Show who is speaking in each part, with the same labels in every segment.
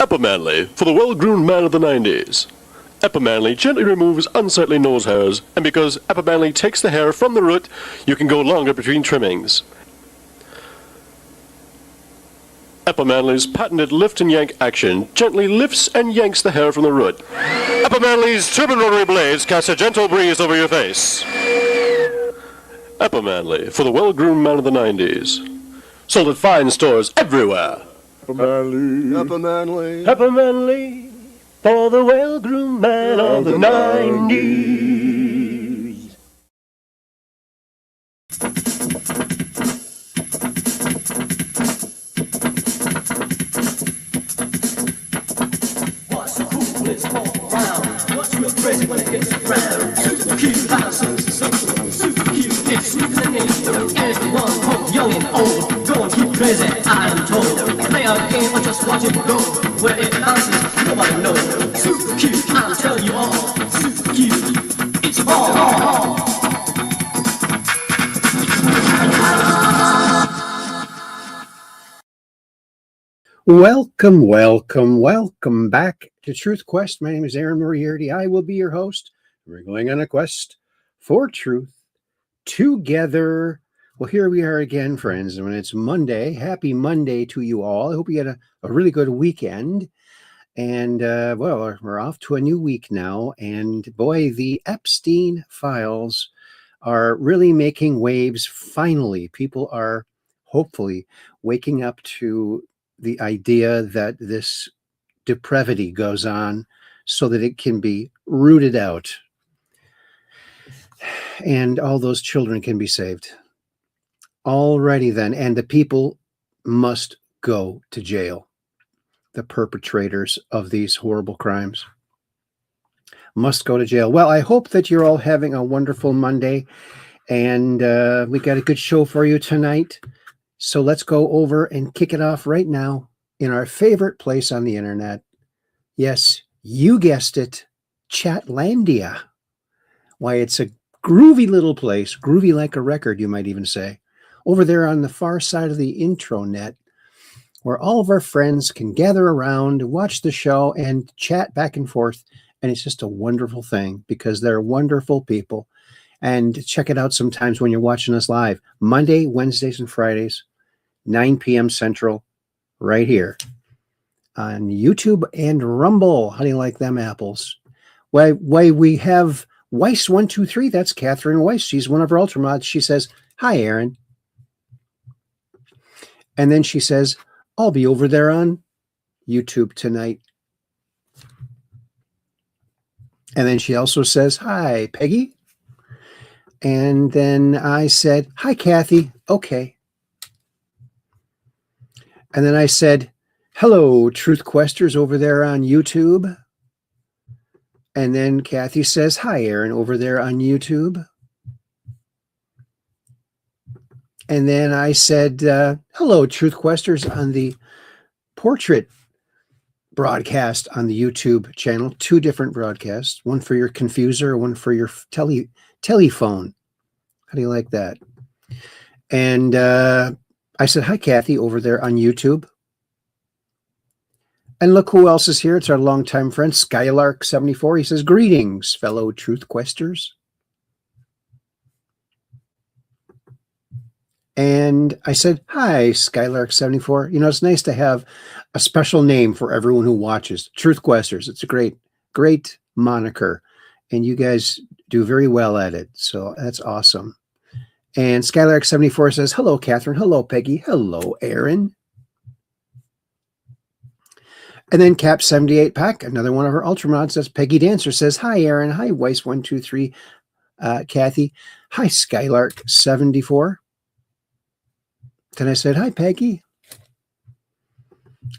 Speaker 1: Epimanly for the well-groomed man of the 90s. Epimanly gently removes unsightly nose hairs, and because Epimanly takes the hair from the root, you can go longer between trimmings. Epimanly's patented lift and yank action gently lifts and yanks the hair from the root. Epimanly's turbine rotary blades cast a gentle breeze over your face. Epimanly for the well-groomed man of the 90s. Sold at fine stores everywhere.
Speaker 2: Epimanly.
Speaker 1: Epimanly for the well-groomed man of the 90s.
Speaker 3: What's so cool? It's all around. What's real crazy when it gets around? Super cute, houses, super cute. It's sweet and nature. Everyone, both young and old, go and keep crazy. I'm told. Play our game or just watch it go. Where it bounces, nobody knows. Super cute, I'll tell you all. Super cute, it's all.
Speaker 4: Welcome back to Truth Quest. My name is Aaron Moriarty. I will be your host. We're going on a quest for truth together. Well, here we are again, friends. And when it's Monday, happy Monday to you all. I hope you had a really good weekend. And, well, we're off to a new week now. And boy, the Epstein files are really making waves. Finally, people are hopefully waking up to the idea that this depravity goes on so that it can be rooted out and all those children can be saved. Alrighty then, and the people must go to jail. The perpetrators of these horrible crimes must go to jail. Well, I hope that you're all having a wonderful Monday, and we got a good show for you tonight. So let's go over and kick it off right now in our favorite place on the internet. Yes, you guessed it, Chatlandia. Why, it's a groovy little place, groovy like a record, you might even say, over there on the far side of the intranet, where all of our friends can gather around, watch the show, and chat back and forth. And it's just a wonderful thing because they're wonderful people. And check it out sometimes when you're watching us live. Monday, Wednesdays, and Fridays, 9 p.m. Central, right here on YouTube and Rumble. How do you like them apples? Why we have Weiss123. That's Catherine Weiss. She's one of our Ultramods. She says, "Hi, Aaron." And then she says, "I'll be over there on YouTube tonight." And then she also says, "Hi, Peggy." And then I said, "Hi, Kathy." Okay. And then I said, "Hello, Truth Questers over there on YouTube." And then Kathy says, "Hi, Aaron," over there on YouTube. And then I said, "Hello, Truth Questers," on the portrait broadcast on the YouTube channel. 2 different broadcasts, one for your confuser, one for your telephone. How do you like that? And I said, "Hi, Kathy," over there on YouTube. And look who else is here. It's our longtime friend, Skylark74. He says, "Greetings, fellow Truth Questers." And I said, "Hi, Skylark74. You know, it's nice to have a special name for everyone who watches. Truth Questers. It's a great, great moniker. And you guys do very well at it. So that's awesome." And Skylark74 says, "Hello, Catherine. Hello, Peggy. Hello, Aaron." And then Cap78 Pack, another one of our Ultramods, says, Peggy Dancer says, "Hi, Aaron. Hi, Weiss123. Kathy. Hi, Skylark74. Then I said, "Hi, Peggy."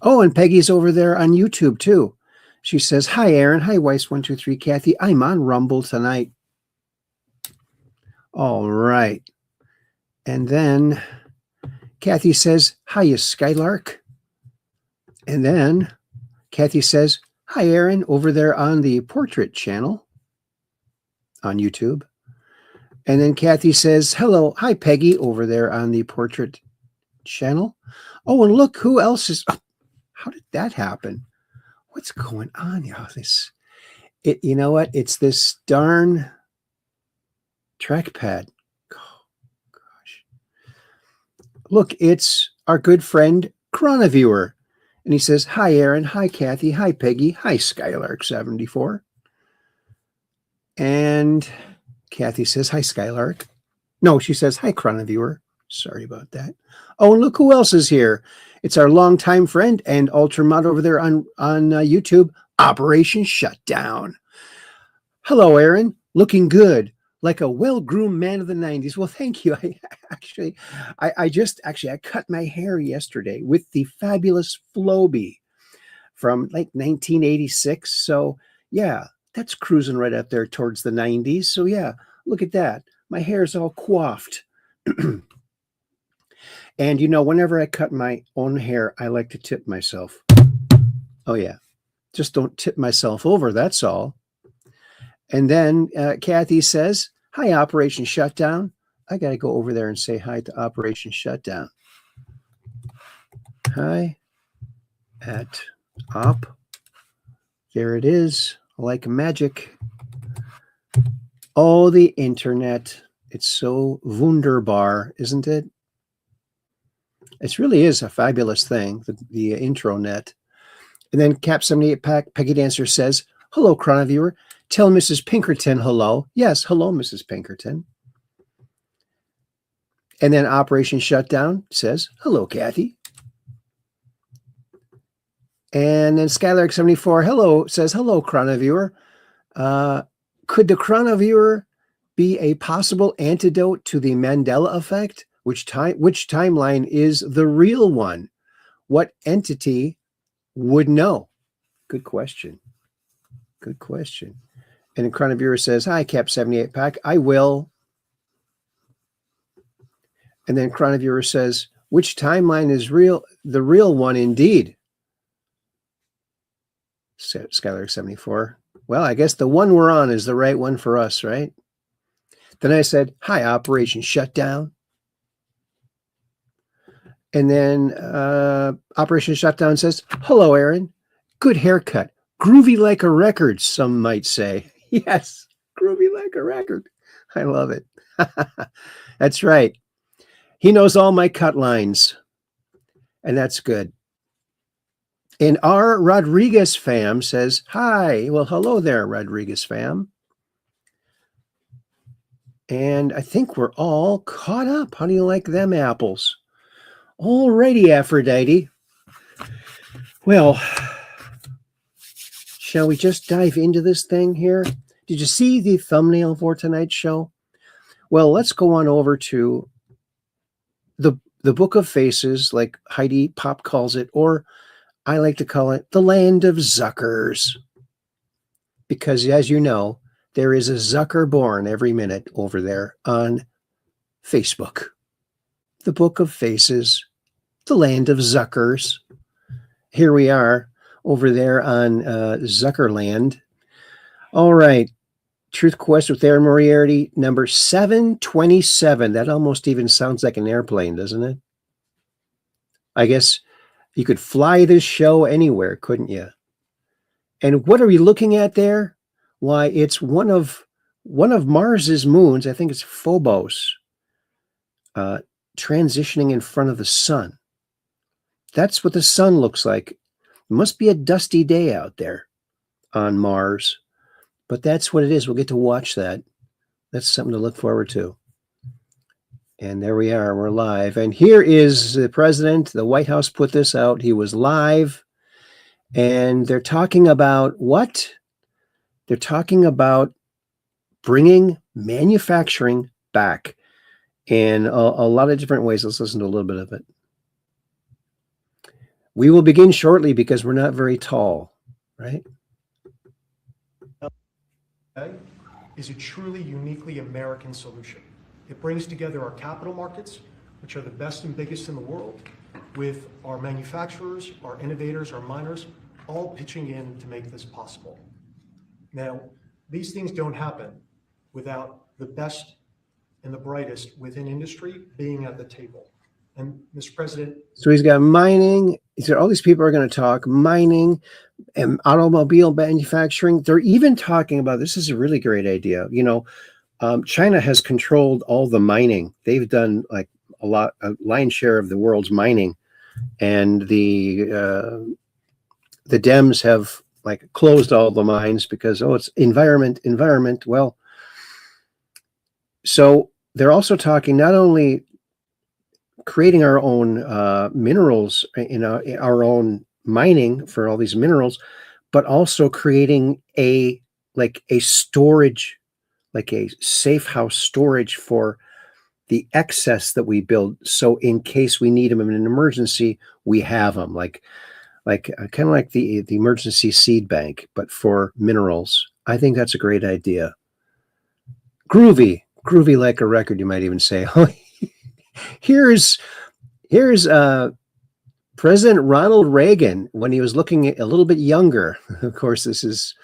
Speaker 4: Oh, and Peggy's over there on YouTube, too. She says, "Hi, Aaron. Hi, Weiss123. Kathy. I'm on Rumble tonight." All right. And then Kathy says, "Hiya, Skylark." And then Kathy says, "Hi, Aaron," over there on the portrait channel on YouTube. And then Kathy says, "Hello, hi, Peggy," over there on the portrait channel. Oh, and look who else is. Oh, how did that happen? What's going on? You know what? It's this darn trackpad. Oh, gosh. Look, it's our good friend Chronaviewer. And he says, hi, Aaron. Hi, Kathy. Hi, Peggy. Hi, Skylark74. And Kathy says, hi, Skylark. No, she says, hi, Chronaviewer. Sorry about that. Oh, and look who else is here. It's our longtime friend and Ultramod over there on YouTube, Operation Shutdown. Hello, Aaron. Looking good, like a well-groomed man of the 90s. Well, thank you. I cut my hair yesterday with the fabulous Flowbee from like 1986. So yeah, that's cruising right up there towards the 90s. So yeah, look at that. My hair's all coiffed. And you know, whenever I cut my own hair, I like to tip myself. Oh yeah, just don't tip myself over. That's all. And then Kathy says, hi, Operation Shutdown. I got to go over there and say hi to Operation Shutdown. Hi at Op. There it is, like magic. Oh, the internet. It's so wunderbar, isn't it? It really is a fabulous thing, the intro net. And then Cap78 Peggy Dancer says, hello, Chronaviewer. Tell Mrs. Pinkerton hello. Yes, hello, Mrs. Pinkerton. And then Operation Shutdown says, hello, Kathy. And then Skylark74 says, hello, Chronaviewer. Could the Chronaviewer be a possible antidote to the Mandela effect? Which timeline is the real one? What entity would know? Good question. Good question. And then Chronaviewer says, hi, Cap78 Pack. I will. And then Chronaviewer says, which timeline is real? The real one indeed. Skylark74. Well, I guess the one we're on is the right one for us, right? Then I said, hi, Operation Shutdown. And then Operation Shutdown says, hello, Aaron. Good haircut. Groovy like a record, some might say. Yes, groovy like a record. I love it. That's right. He knows all my cut lines. And that's good. And our Rodriguez fam says, hi. Well, hello there, Rodriguez fam. And I think we're all caught up. How do you like them apples? Alrighty, Aphrodite. Well, shall we just dive into this thing here? Did you see the thumbnail for tonight's show? Well, let's go on over to the Book of Faces, like Heidi Pop calls it, or I like to call it the Land of Zuckers. Because as you know, there is a Zucker born every minute over there on Facebook. The Book of Faces, the Land of Zuckers. Here we are over there on Zuckerland. All right. Truth Quest with Aaron Moriarity, number 727. That almost even sounds like an airplane, doesn't it? I guess you could fly this show anywhere, couldn't you? And what are we looking at there? Why, it's one of Mars's moons. I think it's Phobos, transitioning in front of the sun. That's what the sun looks like. It must be a dusty day out there on Mars, but that's what it is. We'll get to watch that. That's something to look forward to. And there we are. We're live. And here is the president. The White House put this out. He was live. And they're talking about what? They're talking about bringing manufacturing back in a lot of different ways. Let's listen to a little bit of it. We will begin shortly because we're not very tall, right?
Speaker 2: Is a truly uniquely American solution. It brings together our capital markets, which are the best and biggest in the world, with our manufacturers, our innovators, our miners, all pitching in to make this possible. Now, these things don't happen without the best and the brightest within industry being at the table. And Mr. President,
Speaker 4: So he's got mining. He said all these people are going to talk mining and automobile manufacturing. They're even talking about, this is a really great idea. China has controlled all the mining. They've done like a lion's share of the world's mining, and the Dems have like closed all the mines because it's environment. Well, so they're also talking not only creating our own minerals in our own mining for all these minerals, but also creating a storage, like a safe house storage for the excess that we build. So in case we need them in an emergency, we have them, like kind of like the emergency seed bank, but for minerals. I think that's a great idea. Groovy like a record, you might even say. Here's President Ronald Reagan when he was looking a little bit younger. Of course, this is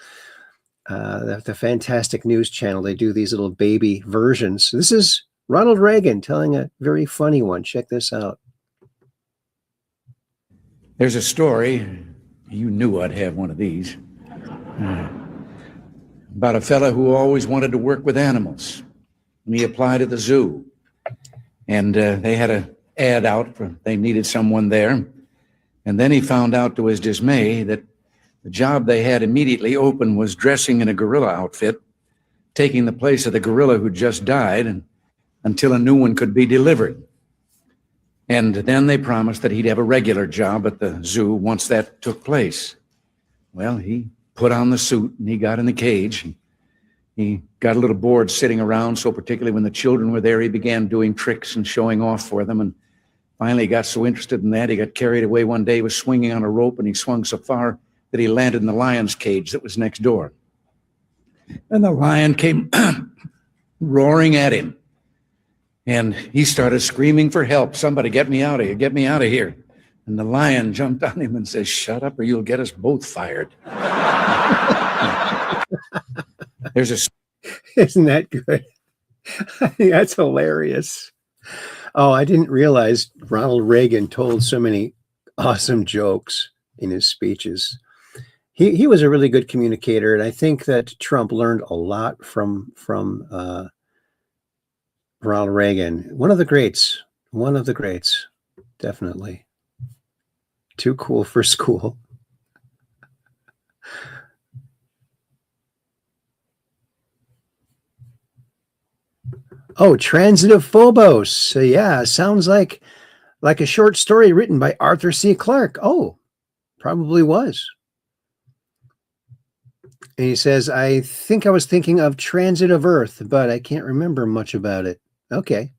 Speaker 4: the Fantastic News Channel. They do these little baby versions. This is Ronald Reagan telling a very funny one. Check this out.
Speaker 5: There's a story, you knew I'd have one of these, about a fella who always wanted to work with animals. And he applied at the zoo. And they had an ad out they needed someone there. And then he found out to his dismay that the job they had immediately open was dressing in a gorilla outfit, taking the place of the gorilla who just died until a new one could be delivered. And then they promised that he'd have a regular job at the zoo once that took place. Well, he put on the suit and he got in the cage. He got a little bored sitting around, so particularly when the children were there, he began doing tricks and showing off for them. And finally got so interested in that, he got carried away one day. He was swinging on a rope, and he swung so far that he landed in the lion's cage that was next door. And the lion came roaring at him. And he started screaming for help. Somebody get me out of here, get me out of here. And the lion jumped on him and says, shut up or you'll get us both fired.
Speaker 4: Isn't that good? I think that's hilarious. Oh, I didn't realize Ronald Reagan told so many awesome jokes in his speeches. He was a really good communicator, and I think that Trump learned a lot from Ronald Reagan. One of the greats, definitely. Too cool for school. Oh, Transitive Phobos. Yeah, sounds like a short story written by Arthur C. Clarke. Oh, probably was. And he says, I think I was thinking of Transit of Earth, but I can't remember much about it. Okay.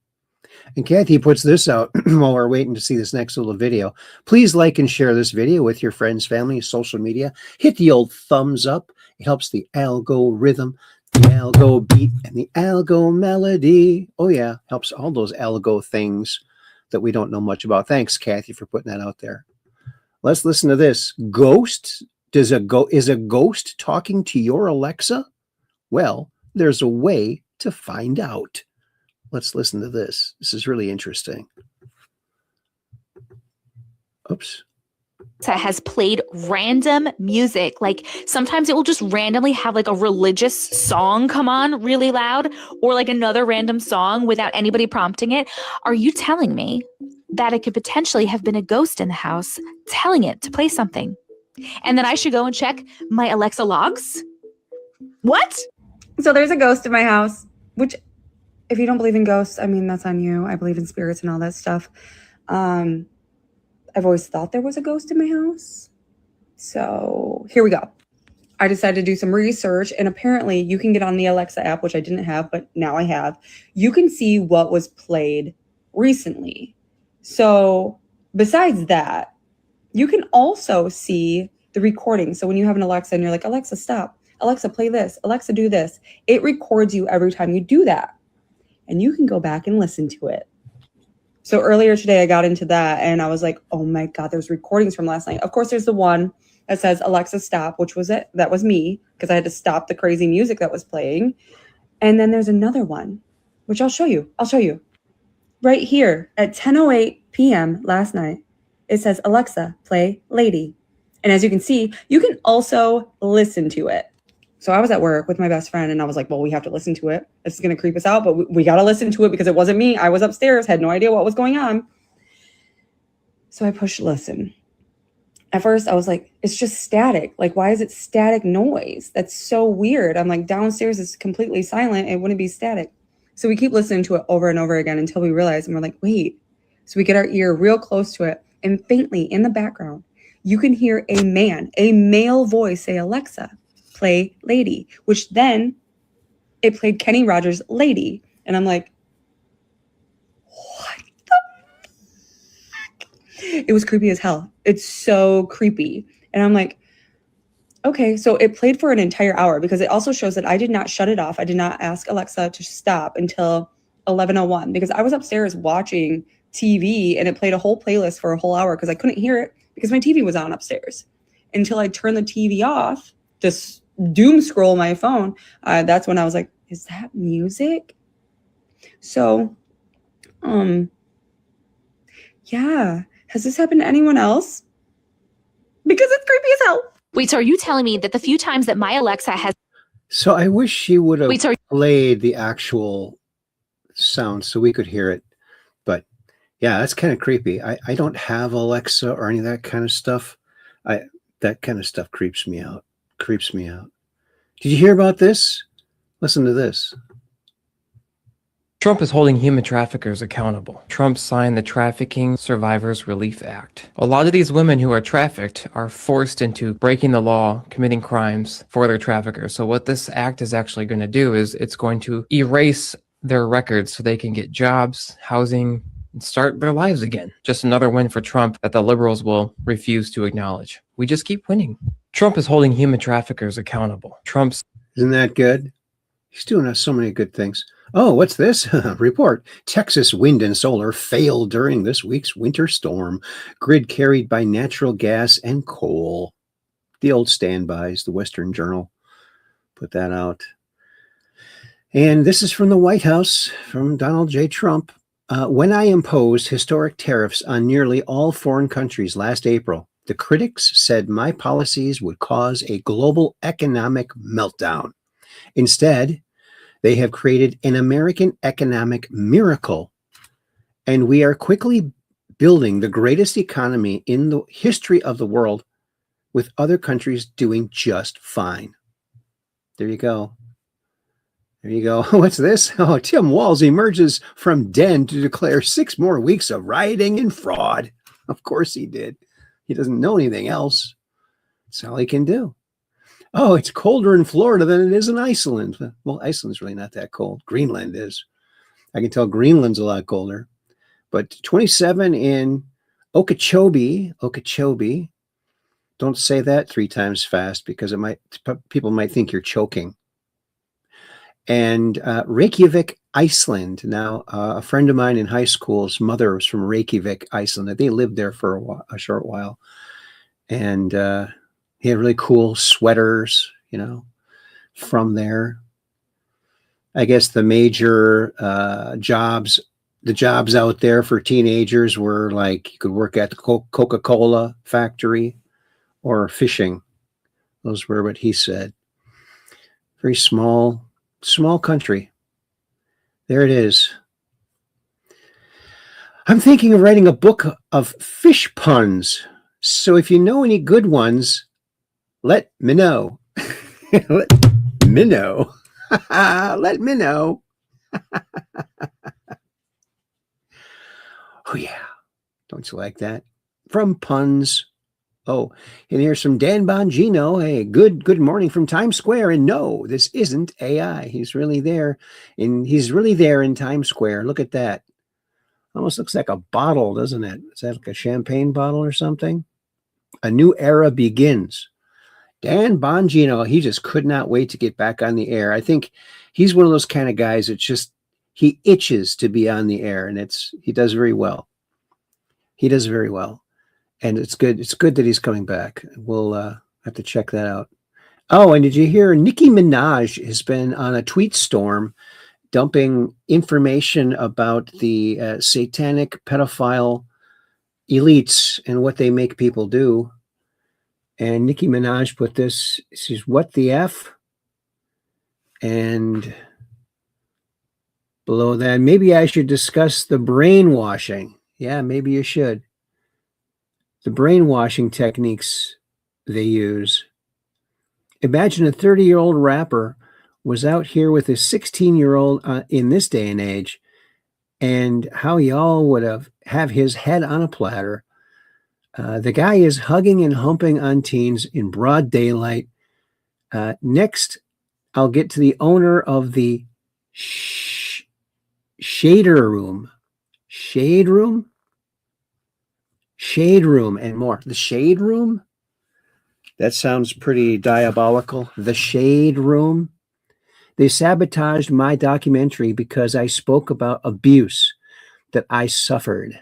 Speaker 4: And Kathy puts this out while we're waiting to see this next little video. Please like and share this video with your friends, family, social media. Hit the old thumbs up. It helps the algorithm, the algo beat, and the algo melody. Oh, yeah. Helps all those algo things that we don't know much about. Thanks, Kathy, for putting that out there. Let's listen to this. Ghosts. Is a ghost talking to your Alexa? Well, there's a way to find out. Let's listen to this. This is really interesting. Oops.
Speaker 6: Has played random music. Like sometimes it will just randomly have like a religious song come on really loud, or like another random song without anybody prompting it. Are you telling me that it could potentially have been a ghost in the house telling it to play something? And then I should go and check my Alexa logs? What?
Speaker 7: So there's a ghost in my house, which if you don't believe in ghosts, I mean, that's on you. I believe in spirits and all that stuff. I've always thought there was a ghost in my house. So here we go. I decided to do some research, and apparently you can get on the Alexa app, which I didn't have, but now I have. You can see what was played recently. So besides that, you can also see the recording. So when you have an Alexa and you're like, Alexa, stop. Alexa, play this. Alexa, do this. It records you every time you do that. And you can go back and listen to it. So earlier today, I got into that and I was like, oh my God, there's recordings from last night. Of course, there's the one that says, Alexa, stop, which was it. That was me, because I had to stop the crazy music that was playing. And then there's another one, which I'll show you. right here at 10:08 p.m. last night, it says, Alexa, play Lady. And as you can see, you can also listen to it. So I was at work with my best friend and I was like, well, we have to listen to it. This is going to creep us out, but we got to listen to it because it wasn't me. I was upstairs, had no idea what was going on. So I pushed listen. At first I was like, it's just static. Like, why is it static noise? That's so weird. I'm like, downstairs is completely silent. It wouldn't be static. So we keep listening to it over and over again until we realize, and we're like, wait. So we get our ear real close to it, and faintly in the background, you can hear a male voice say, Alexa, play Lady, which then it played Kenny Rogers' Lady. And I'm like, what the fuck? It was creepy as hell. It's so creepy. And I'm like, okay, so it played for an entire hour because it also shows that I did not shut it off. I did not ask Alexa to stop until 11:01 because I was upstairs watching TV and it played a whole playlist for a whole hour because I couldn't hear it because my TV was on upstairs. Until I turned the TV off, just doom scroll my phone. That's when I was like, is that music? So, yeah. Has this happened to anyone else? Because it's creepy as hell.
Speaker 6: Wait, so are you telling me that the few times that my Alexa has...
Speaker 4: So I wish she would have
Speaker 6: Wait, sorry.
Speaker 4: played the actual sound so we could hear it. But yeah, that's kind of creepy. I don't have Alexa or any of that kind of stuff. That kind of stuff creeps me out. Did you hear about this? Listen to this.
Speaker 8: Trump is holding human traffickers accountable. Trump signed the Trafficking Survivors Relief Act. A lot of these women who are trafficked are forced into breaking the law, committing crimes for their traffickers. So what this act is actually going to do is it's going to erase their records so they can get jobs, housing, and start their lives again. Just another win for Trump that the liberals will refuse to acknowledge. We just keep winning. Trump is holding human traffickers accountable.
Speaker 4: Isn't that good? He's doing us so many good things. Oh, what's this? Report. Texas wind and solar failed during this week's winter storm. Grid carried by natural gas and coal. The old standbys, the Western Journal put that out. And this is from the White House, from Donald J. Trump. When I imposed historic tariffs on nearly all foreign countries last April, the critics said my policies would cause a global economic meltdown. Instead, they have created an American economic miracle, and we are quickly building the greatest economy in the history of the world, with other countries doing just fine. There you go. There you go. What's this? Oh, Tim Walz emerges from den to declare 6 more weeks of rioting and fraud. Of course he did. He doesn't know anything else. That's all he can do. Oh, it's colder in Florida than it is in Iceland. Well, Iceland's really not that cold. Greenland is. I can tell Greenland's a lot colder. But 27 in Okeechobee. Don't say that 3 times fast because people might think you're choking. And Reykjavik, Iceland. Now, a friend of mine in high school, his mother was from Reykjavik, Iceland. They lived there for a short while. And he had really cool sweaters, from there. I guess the major jobs out there for teenagers were like you could work at the Coca-Cola factory or fishing. Those were what he said. Very small country. There it is. I'm thinking of writing a book of fish puns. So if you know any good ones, let me know. Let me know. Let me know. Oh, yeah. Don't you like that? From puns. Oh, and here's from Dan Bongino. Hey, good morning from Times Square. And no, this isn't AI. He's really there. And he's really there in Times Square. Look at that. Almost looks like a bottle, doesn't it? Is that like a champagne bottle or something? A new era begins. Dan Bongino, he just could not wait to get back on the air. I think he's one of those kind of guys that he itches to be on the air, and he does very well. He does very well. And it's good. It's good that he's coming back. We'll have to check that out. Oh, and did you hear Nicki Minaj has been on a tweet storm dumping information about the satanic pedophile elites and what they make people do. And Nicki Minaj put this, she's what the F? And below that, maybe I should discuss the brainwashing. Yeah, maybe you should. The brainwashing techniques they use. Imagine a 30-year-old rapper was out here with a 16-year-old in this day and age, and how y'all would have his head on a platter. The guy is hugging and humping on teens in broad daylight. Next, I'll get to the owner of the Shader Room. Shade Room? Shade Room and more. The Shade Room? That sounds pretty diabolical. The Shade Room. They sabotaged my documentary because I spoke about abuse that I suffered.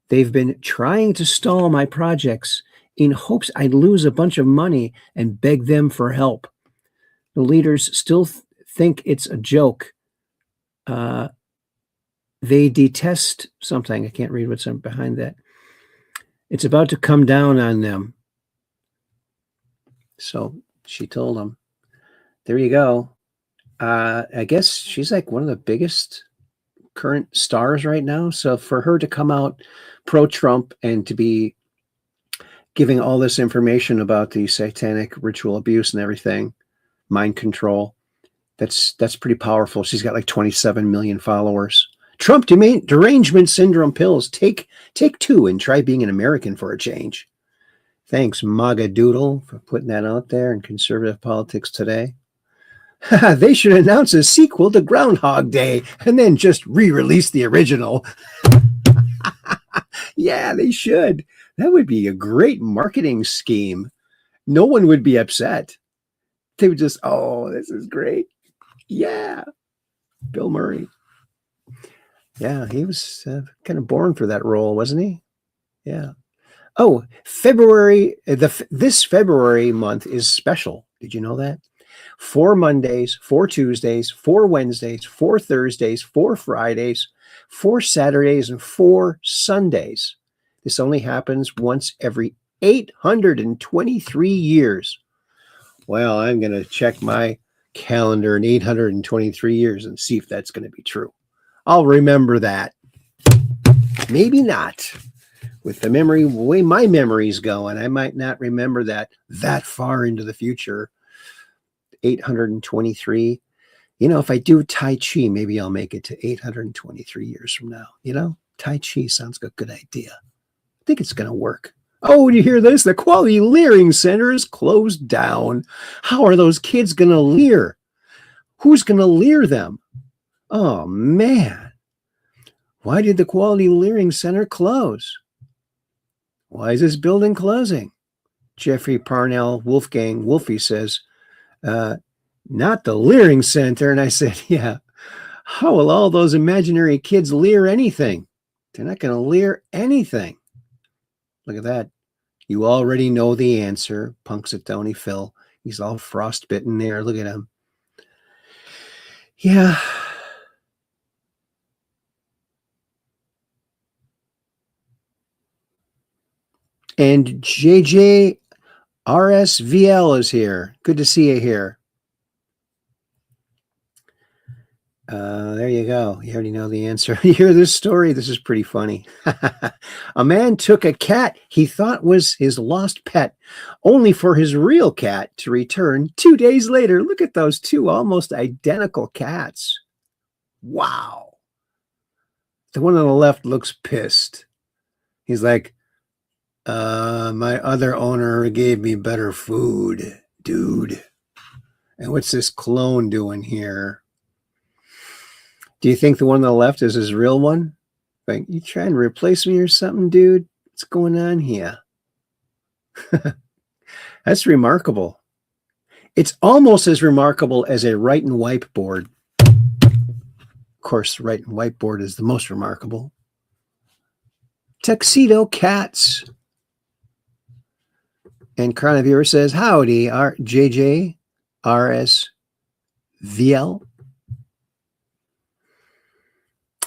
Speaker 4: They've been trying to stall my projects in hopes I'd lose a bunch of money and beg them for help. The leaders still think it's a joke. They detest something. I can't read what's behind that. It's about to come down on them. So she told them, there you go. I guess she's like one of the biggest current stars right now. So for her to come out pro-Trump and to be giving all this information about the satanic ritual abuse and everything, mind control, that's pretty powerful. She's got like 27 million followers. Trump derangement syndrome pills. Take 2 and try being an American for a change. Thanks, MAGA Doodle, for putting that out there in conservative politics today. They should announce a sequel to Groundhog Day and then just re-release the original. Yeah, they should. That would be a great marketing scheme. No one would be upset. They would just, oh, this is great. Yeah. Bill Murray. Yeah, he was kind of born for that role, wasn't he? Yeah. Oh, February, this February month is special. Did you know that? 4 Mondays, 4 Tuesdays, 4 Wednesdays, 4 Thursdays, 4 Fridays, 4 Saturdays, and 4 Sundays. This only happens once every 823 years. Well, I'm going to check my calendar in 823 years and see if that's going to be true. I'll remember that. Maybe not. With the memory, the way my memory's going, I might not remember that far into the future. 823. You know, if I do Tai Chi, maybe I'll make it to 823 years from now. You know, Tai Chi sounds like a good idea. I think it's going to work. Oh, do you hear this? The Quality Leering Center is closed down. How are those kids going to leer? Who's going to leer them? Oh, man. Why did the Quality Leering Center close? Why is this building closing? Jeffrey Parnell Wolfie says, not the Leering Center. And I said, yeah, how will all those imaginary kids leer anything? They're not going to leer anything. Look at that. You already know the answer. Punxsutawney Phil. He's all frostbitten there. Look at him. Yeah. And JJ RSVL is here. Good to see you here. There you go. You already know the answer. You hear this story? This is pretty funny. A man took a cat he thought was his lost pet, only for his real cat to return 2 days later. Look at those two almost identical cats. Wow. The one on the left looks pissed. He's like, my other owner gave me better food, dude. And what's this clone doing here? Do you think the one on the left is his real one? Like, you trying to replace me or something, dude? What's going on here? That's remarkable. It's almost as remarkable as a write and wipe board. Of course, the write and wipe board is the most remarkable. Tuxedo cats. And Carnivore says, howdy, JJ RSVL.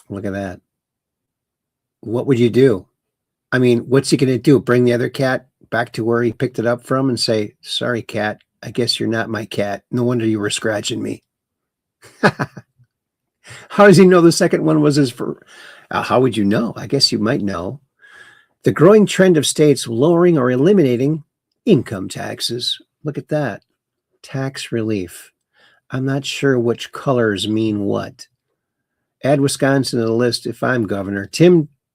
Speaker 4: Look at that. What would you do? I mean, what's he going to do? Bring the other cat back to where he picked it up from and say, sorry, cat, I guess you're not my cat. No wonder you were scratching me. How does he know the second one was his for? How would you know? I guess you might know. The growing trend of states lowering or eliminating income taxes. Look at that. Tax relief. I'm not sure which colors mean what. Add Wisconsin to the list if I'm governor.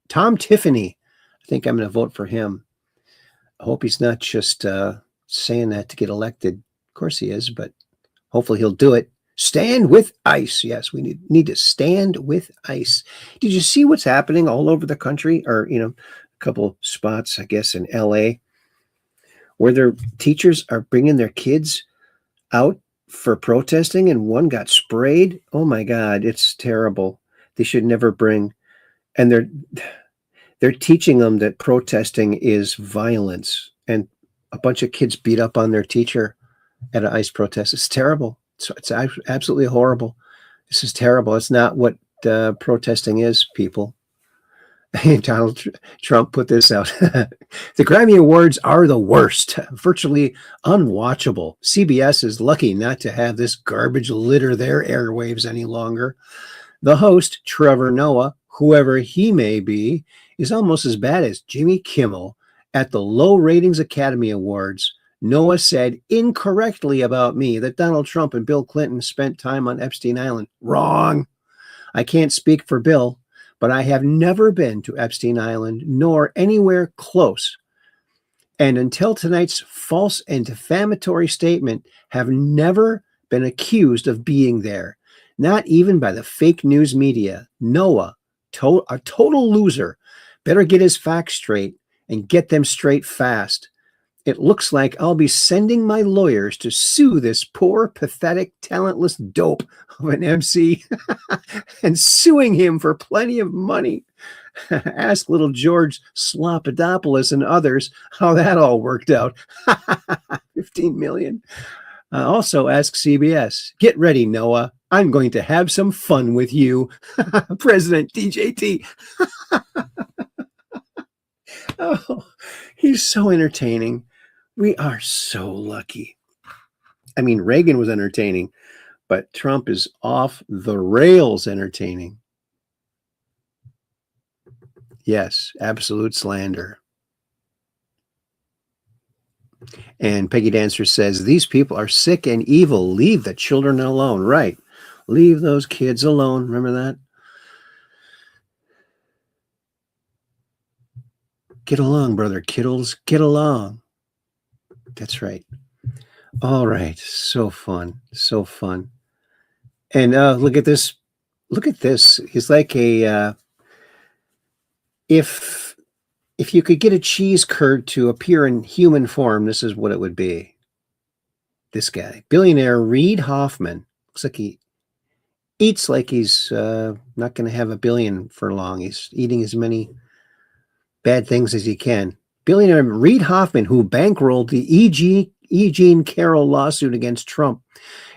Speaker 4: Tom Tiffany. I think I'm going to vote for him. I hope he's not just saying that to get elected. Of course he is, but hopefully he'll do it. Stand with ICE. Yes, we need to stand with ICE. Did you see what's happening all over the country? Or, a couple spots, I guess, in LA, where their teachers are bringing their kids out for protesting, and one got sprayed. Oh my God, it's terrible. They should never bring, and they're teaching them that protesting is violence, and a bunch of kids beat up on their teacher at an ICE protest. It's terrible. It's absolutely horrible. This is terrible. It's not what protesting is, people. Donald Trump put this out. The Grammy Awards are the worst, virtually unwatchable. CBS is lucky not to have this garbage litter their airwaves any longer. The host, Trevor Noah, whoever he may be, is almost as bad as Jimmy Kimmel at the low ratings Academy Awards. Noah said incorrectly about me that Donald Trump and Bill Clinton spent time on Epstein Island. Wrong. I can't speak for Bill, but I have never been to Epstein Island, nor anywhere close. And until tonight's false and defamatory statement, have never been accused of being there. Not even by the fake news media. Noah, a total loser, better get his facts straight and get them straight fast. It looks like I'll be sending my lawyers to sue this poor, pathetic, talentless dope of an MC and suing him for plenty of money. Ask little George Slopadopoulos and others how that all worked out. 15 million. Also ask CBS. Get ready, Noah. I'm going to have some fun with you. President DJT. Oh, he's so entertaining. We are so lucky. I mean, Reagan was entertaining, but Trump is off the rails entertaining. Yes, absolute slander. And Peggy Dancer says, these people are sick and evil. Leave the children alone. Right. Leave those kids alone. Remember that? Get along, brother Kittles. Get along. That's right. All right. So fun. So fun. And look at this. Look at this. He's like a, if you could get a cheese curd to appear in human form, this is what it would be. This guy, billionaire Reid Hoffman. Looks like he eats like he's not going to have a billion for long. He's eating as many bad things as he can. Billionaire Reid Hoffman, who bankrolled the E. Jean Carroll lawsuit against Trump,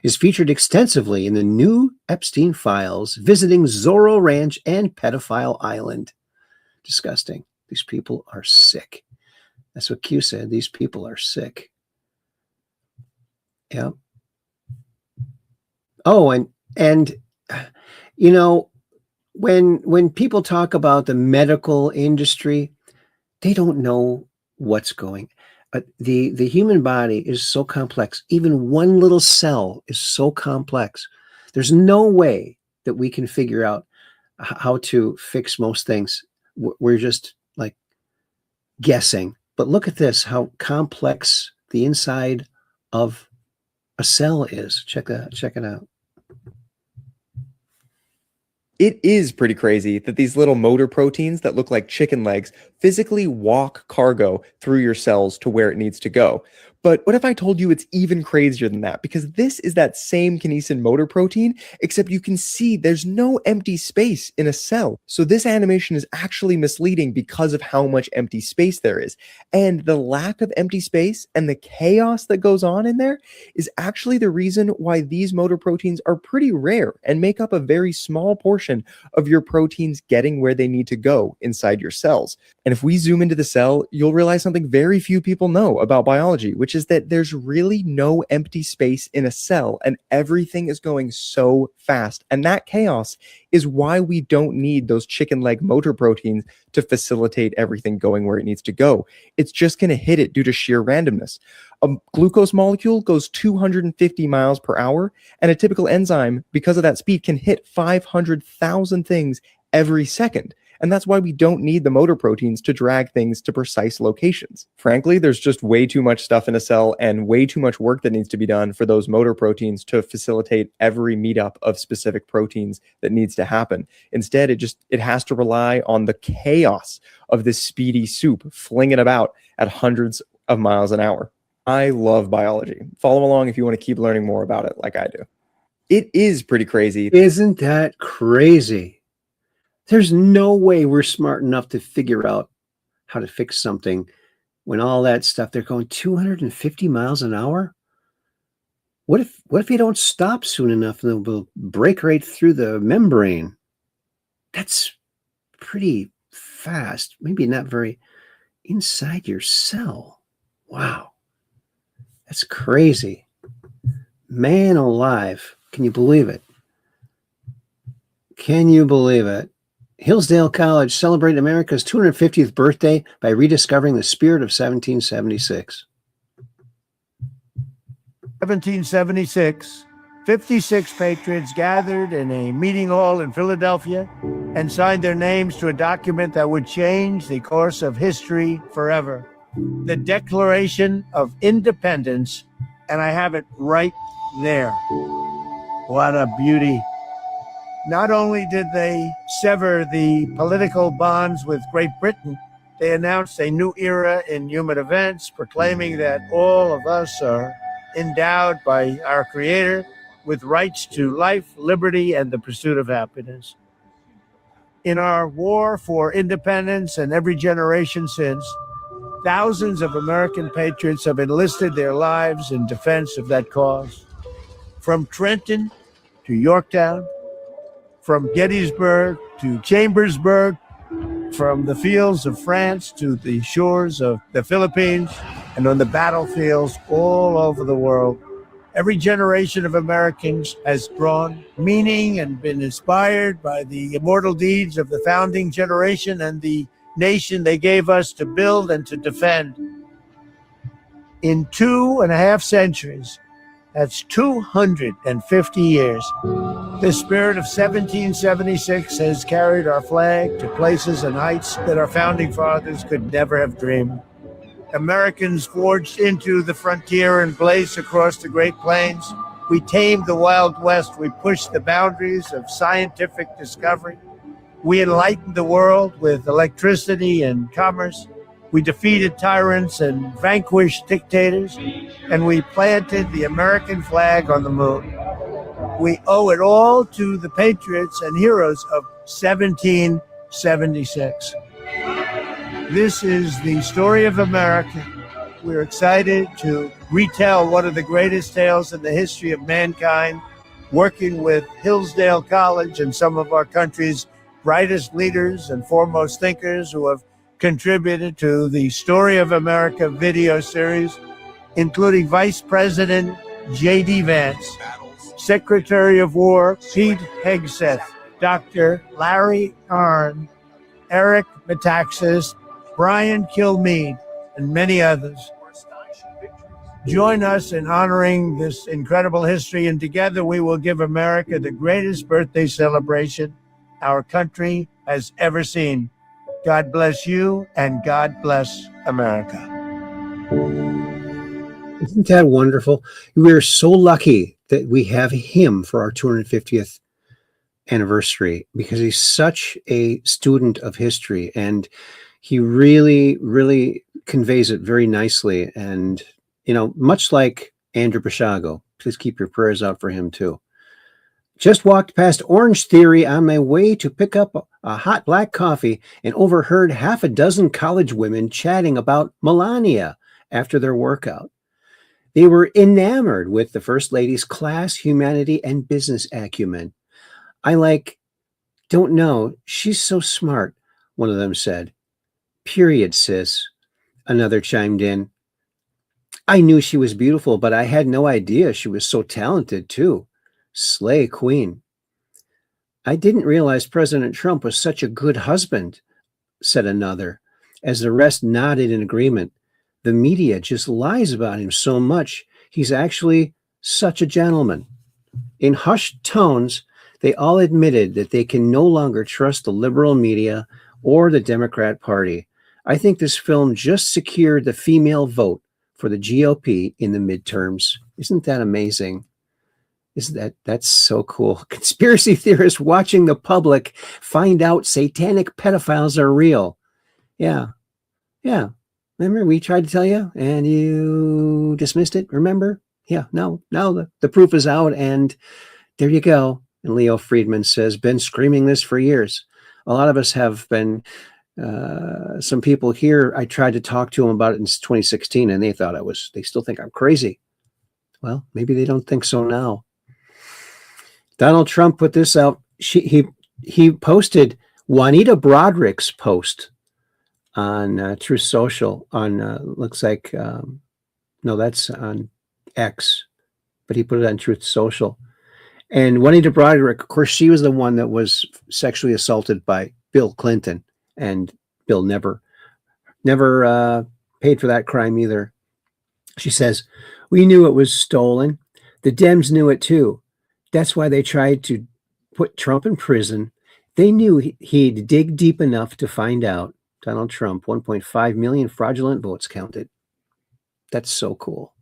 Speaker 4: is featured extensively in the new Epstein files, visiting Zorro Ranch and Pedophile Island. Disgusting. These people are sick. That's what Q said. These people are sick. Yeah. Oh, and you know, when people talk about the medical industry, they don't know what's going. The human body is so complex. Even one little cell is so complex. There's no way that we can figure out how to fix most things. We're just like guessing. But look at this, how complex the inside of a cell is. Check it out.
Speaker 9: It is pretty crazy that these little motor proteins that look like chicken legs physically walk cargo through your cells to where it needs to go. But what if I told you it's even crazier than that? Because this is that same kinesin motor protein, except you can see there's no empty space in a cell. So this animation is actually misleading because of how much empty space there is. And the lack of empty space and the chaos that goes on in there is actually the reason why these motor proteins are pretty rare and make up a very small portion of your proteins getting where they need to go inside your cells. And if we zoom into the cell, you'll realize something very few people know about biology, which is that there's really no empty space in a cell and everything is going so fast. And that chaos is why we don't need those chicken leg motor proteins to facilitate everything going where it needs to go. It's just going to hit it due to sheer randomness. A glucose molecule goes 250 miles per hour, and a typical enzyme, because of that speed, can hit 500,000 things every second. And that's why we don't need the motor proteins to drag things to precise locations. Frankly, there's just way too much stuff in a cell and way too much work that needs to be done for those motor proteins to facilitate every meetup of specific proteins that needs to happen. Instead, it has to rely on the chaos of this speedy soup flinging about at hundreds of miles an hour. I love biology. Follow along if you want to keep learning more about it like I do. It is pretty crazy.
Speaker 4: Isn't that crazy? There's no way we're smart enough to figure out how to fix something when all that stuff, they're going 250 miles an hour. What if you don't stop soon enough and they'll break right through the membrane? That's pretty fast. Maybe not very inside your cell. Wow. That's crazy. Man alive. Can you believe it? Can you believe it? Hillsdale College celebrated America's 250th birthday by rediscovering the spirit of 1776.
Speaker 10: 1776, 56 patriots gathered in a meeting hall in Philadelphia and signed their names to a document that would change the course of history forever. The Declaration of Independence, and I have it right there. What a beauty. Not only did they sever the political bonds with Great Britain, they announced a new era in human events, proclaiming that all of us are endowed by our Creator with rights to life, liberty, and the pursuit of happiness. In our war for independence and every generation since, thousands of American patriots have enlisted their lives in defense of that cause. From Trenton to Yorktown, from Gettysburg to Chambersburg, from the fields of France to the shores of the Philippines, and on the battlefields all over the world, every generation of Americans has drawn meaning and been inspired by the immortal deeds of the founding generation and the nation they gave us to build and to defend. In 2.5 centuries, that's 250 years, the spirit of 1776 has carried our flag to places and heights that our founding fathers could never have dreamed. Americans forged into the frontier and blazed across the Great Plains. We tamed the Wild West. We pushed the boundaries of scientific discovery. We enlightened the world with electricity and commerce. We defeated tyrants and vanquished dictators, and we planted the American flag on the moon. We owe it all to the patriots and heroes of 1776. This is the story of America. We're excited to retell one of the greatest tales in the history of mankind, working with Hillsdale College and some of our country's brightest leaders and foremost thinkers who have contributed to the Story of America video series, including Vice President J.D. Vance, Secretary of War Pete Hegseth, Dr. Larry Arnn, Eric Metaxas, Brian Kilmeade, and many others. Join us in honoring this incredible history, and together we will give America the greatest birthday celebration our country has ever seen. God bless you, and God bless America.
Speaker 4: Isn't that wonderful? We're so lucky that we have him for our 250th anniversary because he's such a student of history and he really, really conveys it very nicely. And much like Andrew Bashago. Please keep your prayers out for him too. Just walked past Orange Theory on my way to pick up a hot black coffee and overheard half a dozen college women chatting about Melania after their workout. They were enamored with the First Lady's class, humanity, and business acumen. Don't know. She's so smart, one of them said. Period, sis, another chimed in. I knew she was beautiful, but I had no idea she was so talented, too. Slay queen. I didn't realize President Trump was such a good husband, said another, as the rest nodded in agreement. The media just lies about him so much. He's actually such a gentleman. In hushed tones, they all admitted that they can no longer trust the liberal media or the Democrat Party. I think this film just secured the female vote for the GOP in the midterms. Isn't that amazing? That's so cool. Conspiracy theorists watching the public find out satanic pedophiles are real. Yeah. Remember, we tried to tell you and you dismissed it. Remember? Yeah. No, now the proof is out and there you go. And Leo Friedman says, been screaming this for years. A lot of us have been, some people here, I tried to talk to them about it in 2016 and they still think I'm crazy. Well, maybe they don't think so now. Donald Trump put this out. He posted Juanita Broderick's post on Truth Social on looks like no, that's on X, but he put it on Truth Social. And Juanita Broderick, of course, she was the one that was sexually assaulted by Bill Clinton, and Bill never paid for that crime either. She says, "We knew it was stolen. The Dems knew it too. That's why they tried to put Trump in prison. They knew he'd dig deep enough to find out." Donald Trump, 1.5 million fraudulent votes counted. That's so cool.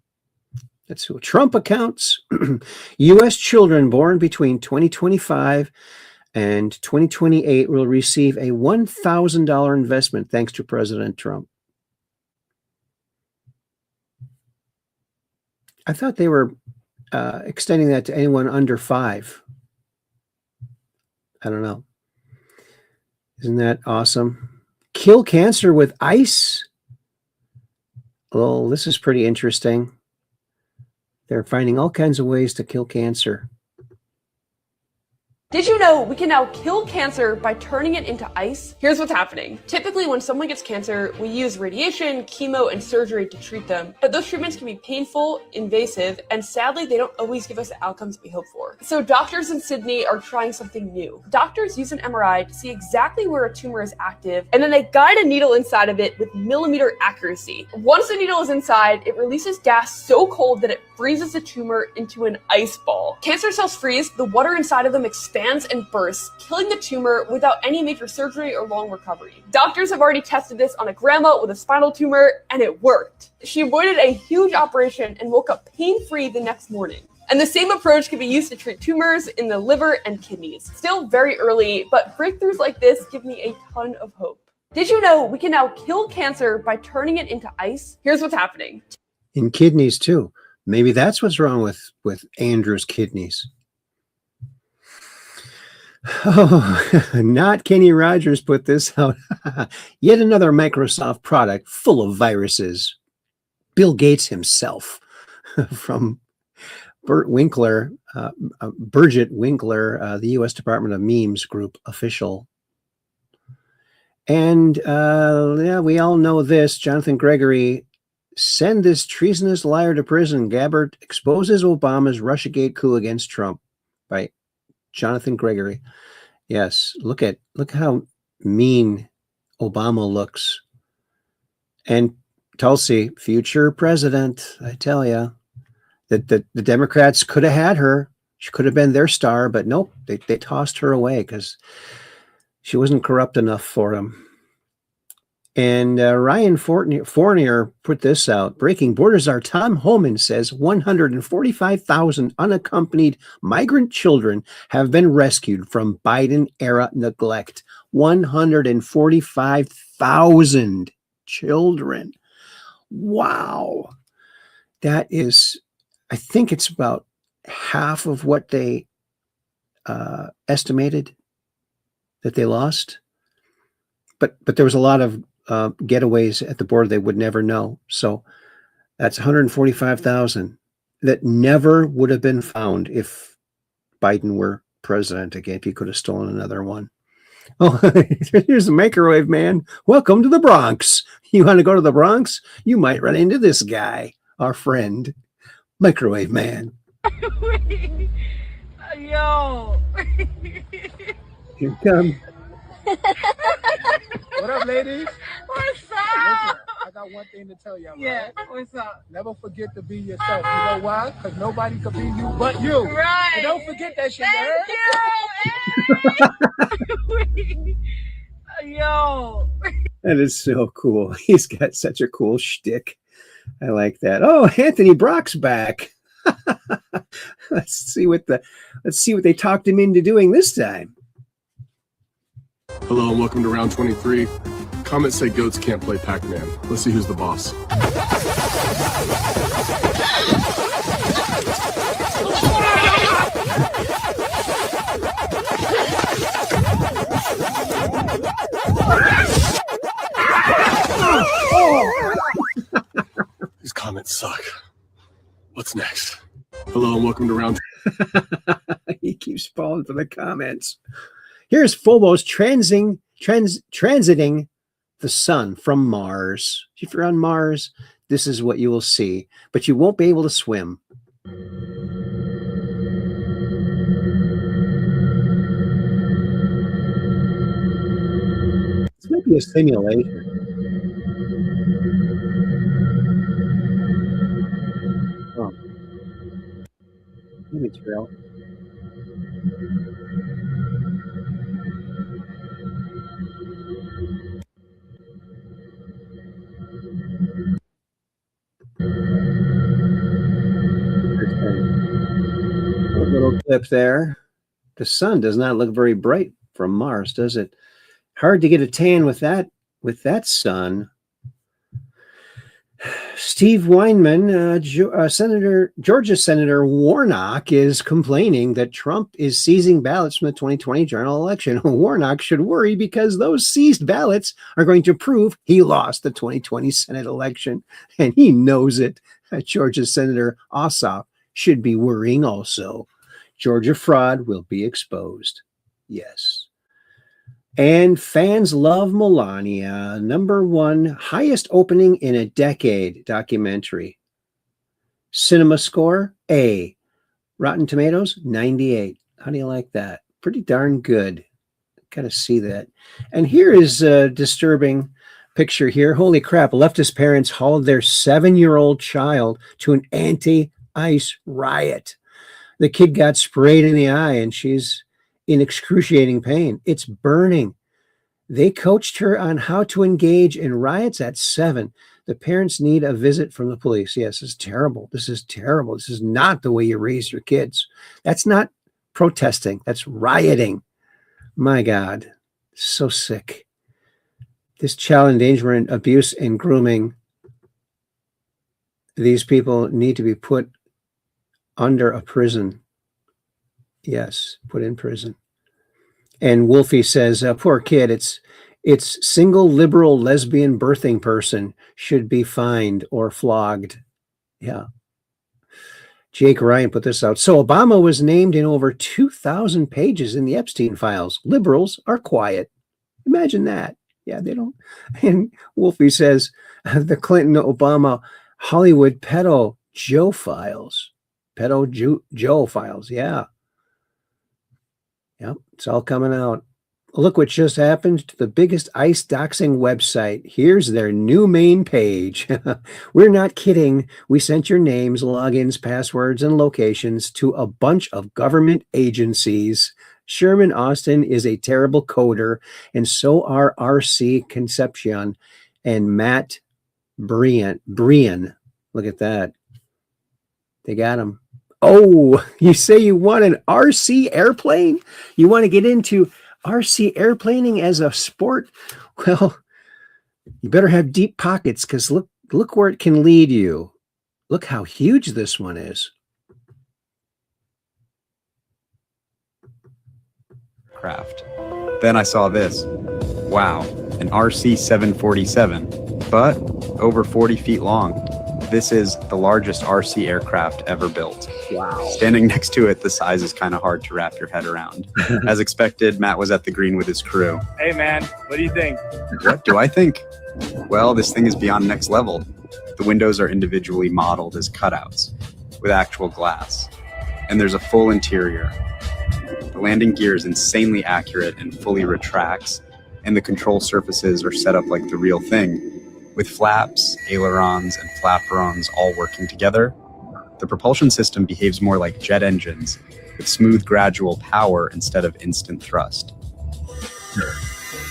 Speaker 4: That's who Trump accounts. U.S. children born between 2025 and 2028 will receive a $1,000 investment thanks to President Trump. I thought they were extending that to anyone under 5. I don't know. Isn't that awesome? Kill cancer with ice. Well, this is pretty interesting. They're finding all kinds of ways to kill cancer.
Speaker 11: Did you know we can now kill cancer by turning it into ice? Here's what's happening. Typically, when someone gets cancer, we use radiation, chemo, and surgery to treat them. But those treatments can be painful, invasive, and sadly, they don't always give us the outcomes we hope for. So doctors in Sydney are trying something new. Doctors use an MRI to see exactly where a tumor is active, and then they guide a needle inside of it with millimeter accuracy. Once the needle is inside, it releases gas so cold that it freezes the tumor into an ice ball. Cancer cells freeze, the water inside of them expands and bursts, killing the tumor without any major surgery or long recovery. Doctors have already tested this on a grandma with a spinal tumor, and it worked. She avoided a huge operation and woke up pain-free the next morning. And the same approach can be used to treat tumors in the liver and kidneys. Still very early, but breakthroughs like this give me a ton of hope. Did you know we can now kill cancer by turning it into ice? Here's what's happening.
Speaker 4: In kidneys too. Maybe that's what's wrong with Andrew's kidneys. Oh, not Kenny Rogers put this out. Yet another Microsoft product full of viruses. Bill Gates himself, from Burt Winkler, Birgit Winkler, the U.S. Department of Memes Group official. And we all know this. Jonathan Gregory, send this treasonous liar to prison. Gabbard exposes Obama's Russiagate coup against Trump, by Jonathan Gregory. Yes, look how mean Obama looks. And Tulsi, future president, I tell you, that the Democrats could have had her. She could have been their star, but nope, they tossed her away because she wasn't corrupt enough for them. And Ryan Fournier put this out. Breaking Borders Are Tom Homan says 145,000 unaccompanied migrant children have been rescued from Biden-era neglect. 145,000 children. Wow. That is, I think it's about half of what they estimated that they lost. But there was a lot of getaways at the border they would never know. So that's 145,000 that never would have been found if Biden were president again, if he could have stolen another one. Oh, here's the microwave man. Welcome to the Bronx. You want to go to the Bronx? You might run into this guy, our friend, microwave man.
Speaker 12: Yo.
Speaker 4: Here comes.
Speaker 12: What up, ladies? What's up?
Speaker 13: Listen, I got one thing to tell y'all.
Speaker 12: Yeah,
Speaker 13: right?
Speaker 12: what's up?
Speaker 13: Never forget to be yourself. You know why? Because nobody could be you but you.
Speaker 12: Right.
Speaker 13: And don't forget that shit.
Speaker 12: Thank you. Yo.
Speaker 4: That is so cool. He's got such a cool shtick. I like that. Oh, Anthony Brock's back. Let's see what they talked him into doing this time.
Speaker 14: Hello and welcome to round 23. Comments say goats can't play Pac-Man. Let's see who's the boss. These comments suck. What's next? Hello and welcome to round.
Speaker 4: He keeps falling for the comments. Here's Phobos transiting the sun from Mars. If you're on Mars, this is what you will see, but you won't be able to swim. This might be a simulation. Oh. Image trail. A little clip there. The sun does not look very bright from Mars, does it? Hard to get a tan with that sun. Steve Weinman, Georgia Senator Warnock is complaining that Trump is seizing ballots from the 2020 general election. Warnock should worry because those seized ballots are going to prove he lost the 2020 Senate election, and he knows it. Georgia Senator Ossoff should be worrying also. Georgia fraud will be exposed. Yes. And fans love Melania. #1 highest opening in a decade documentary. Cinema score, A. Rotten Tomatoes, 98. How do you like that? Pretty darn good. Gotta see that. And here is a disturbing picture here. Holy crap. Leftist parents hauled their 7-year-old child to an anti-ICE riot. The kid got sprayed in the eye and she's in excruciating pain. It's burning. They coached her on how to engage in riots at 7. The parents need a visit from the police. Yes, this is terrible. This is terrible. This is not the way you raise your kids. That's not protesting. That's rioting. My God, so sick. This child endangerment, abuse, and grooming, these people need to be put under a prison. Yes, put in prison. And Wolfie says, poor kid, it's single liberal lesbian birthing person should be fined or flogged. Yeah. Jake Ryan put this out. So Obama was named in over 2,000 pages in the Epstein files. Liberals are quiet. Imagine that. Yeah, they don't. And Wolfie says the Clinton-Obama Hollywood pedo Joe files. Pedo Joe files. Yeah. Yep, it's all coming out. Look what just happened to the biggest ICE doxing website. Here's their new main page. We're not kidding. We sent your names, logins, passwords, and locations to a bunch of government agencies. Sherman Austin is a terrible coder, and so are RC Concepcion and Matt Brian. Look at that. They got him. Oh, you say you want an RC airplane? You want to get into RC airplaning as a sport? Well, you better have deep pockets because look where it can lead you. Look how huge this one is.
Speaker 15: Craft. Then I saw this. Wow, an RC-747, but over 40 feet long. This is the largest RC aircraft ever built.
Speaker 4: Wow.
Speaker 15: Standing next to it, the size is kind of hard to wrap your head around. As expected, Matt was at the green with his crew.
Speaker 16: Hey man, what do you think?
Speaker 15: What do I think? Well, this thing is beyond next level. The windows are individually modeled as cutouts with actual glass. And there's a full interior. The landing gear is insanely accurate and fully retracts, and the control surfaces are set up like the real thing, with flaps, ailerons, and flaperons all working together. The propulsion system behaves more like jet engines, with smooth gradual power instead of instant thrust.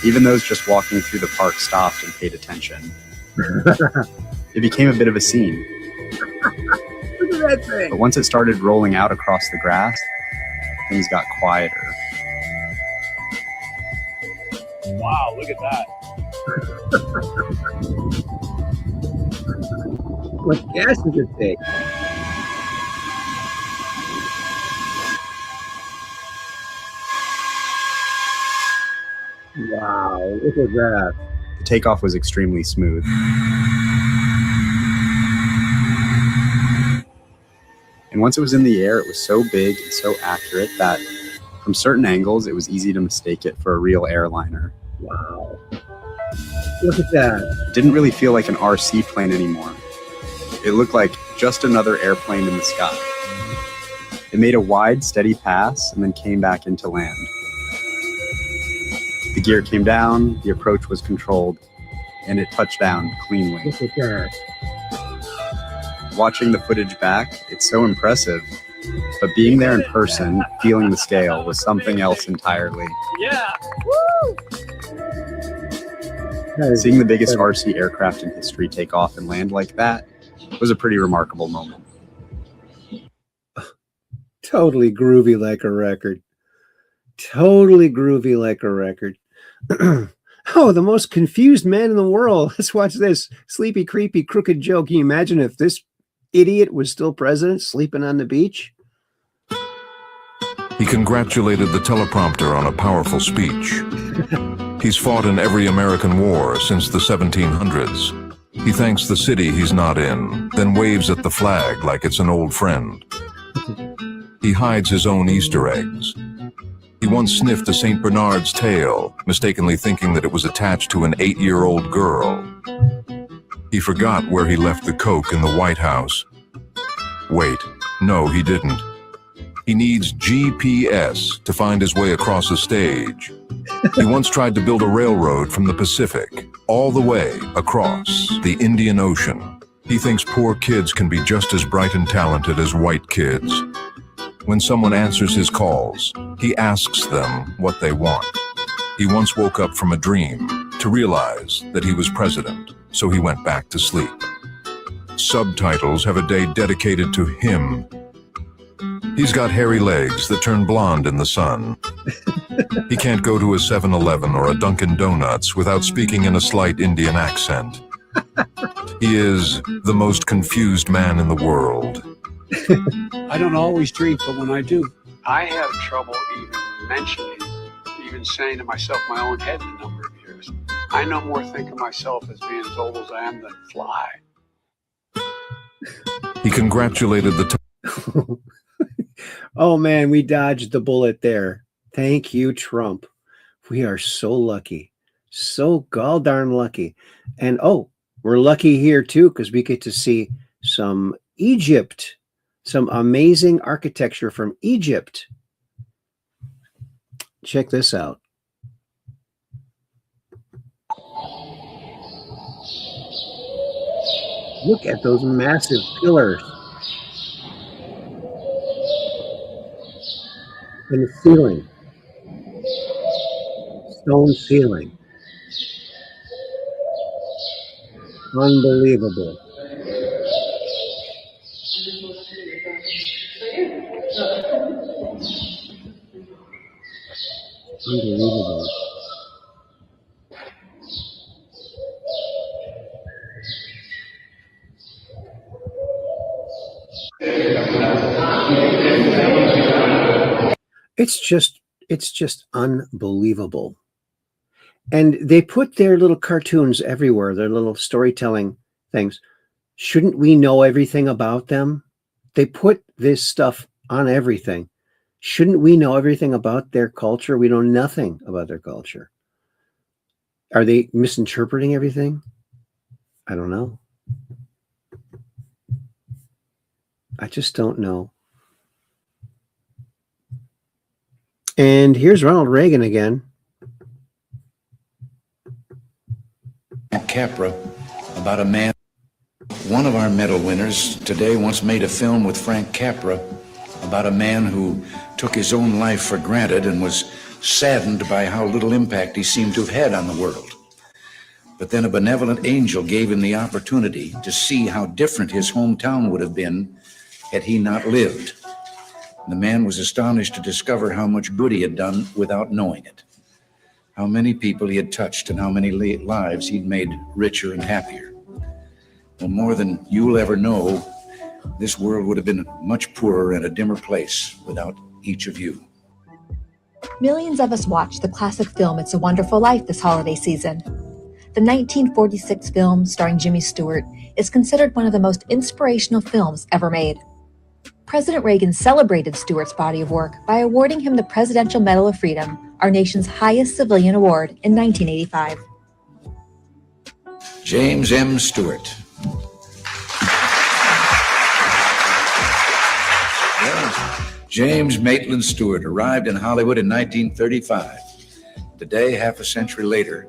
Speaker 15: Even those just walking through the park stopped and paid attention. It became a bit of a scene.
Speaker 4: Look at that thing.
Speaker 15: But once it started rolling out across the grass, things got quieter.
Speaker 16: Wow, look at that.
Speaker 4: What gas does it take? Wow, look at that.
Speaker 15: The takeoff was extremely smooth. And once it was in the air, it was so big and so accurate that from certain angles, it was easy to mistake it for a real airliner.
Speaker 4: Wow. Look at that.
Speaker 15: It didn't really feel like an RC plane anymore. It looked like just another airplane in the sky. It made a wide, steady pass and then came back into land. The gear came down, the approach was controlled, and it touched down cleanly.
Speaker 4: Look at that.
Speaker 15: Watching the footage back, it's so impressive. But being there in person, feeling the scale, was something else entirely.
Speaker 16: Yeah! Woo!
Speaker 15: Seeing the biggest RC aircraft in history take off and land like that was a pretty remarkable moment.
Speaker 4: Totally groovy like a record. Totally groovy like a record. Oh, the most confused man in the world. Let's watch this. Sleepy, creepy, crooked Joe. Can you imagine if this idiot was still president, sleeping on the beach?
Speaker 17: He congratulated the teleprompter on a powerful speech. He's fought in every American war since the 1700s. He thanks the city he's not in, then waves at the flag like it's an old friend. He hides his own Easter eggs. He once sniffed a St. Bernard's tail, mistakenly thinking that it was attached to an 8-year-old girl. He forgot where he left the Coke in the White House. Wait, no, he didn't. He needs GPS to find his way across a stage. He once tried to build a railroad from the Pacific all the way across the Indian Ocean. He thinks poor kids can be just as bright and talented as white kids. When someone answers his calls, he asks them what they want. He once woke up from a dream to realize that he was president, so he went back to sleep. Subtitles have a day dedicated to him. He's got hairy legs that turn blonde in the sun. He can't go to a 7-Eleven or a Dunkin' Donuts without speaking in a slight Indian accent. He is the most confused man in the world.
Speaker 18: I don't always drink, but when I do, I have trouble even mentioning, even saying to myself my own head the number of years. I no more think of myself as being as old as I am than fly.
Speaker 17: He congratulated the
Speaker 4: Oh man, we dodged the bullet there. Thank you, Trump. We are so lucky. So gall-darn lucky. And oh, we're lucky here too because we get to see some Egypt. Some amazing architecture from Egypt. Check this out. Look at those massive pillars. And the ceiling. Stone ceiling. Unbelievable. Unbelievable. It's just unbelievable. And they put their little cartoons everywhere, their little storytelling things. Shouldn't we know everything about them? They put this stuff on everything. Shouldn't we know everything about their culture? We know nothing about their culture. Are they misinterpreting everything? I don't know. I just don't know. And here's Ronald Reagan again.
Speaker 5: Capra, about a man. One of our medal winners today once made a film with Frank Capra about a man who took his own life for granted and was saddened by how little impact he seemed to have had on the world. But then a benevolent angel gave him the opportunity to see how different his hometown would have been had he not lived. The man was astonished to discover how much good he had done without knowing it, how many people he had touched and how many lives he'd made richer and happier. Well, more than you'll ever know, this world would have been much poorer and a dimmer place without each of you.
Speaker 19: Millions of us watched the classic film It's a Wonderful Life this holiday season. The 1946 film starring Jimmy Stewart is considered one of the most inspirational films ever made. President Reagan celebrated Stewart's body of work by awarding him the Presidential Medal of Freedom, our nation's highest civilian award, in 1985.
Speaker 5: James M. Stewart. James Maitland Stewart arrived in Hollywood in 1935. Today, half a century later,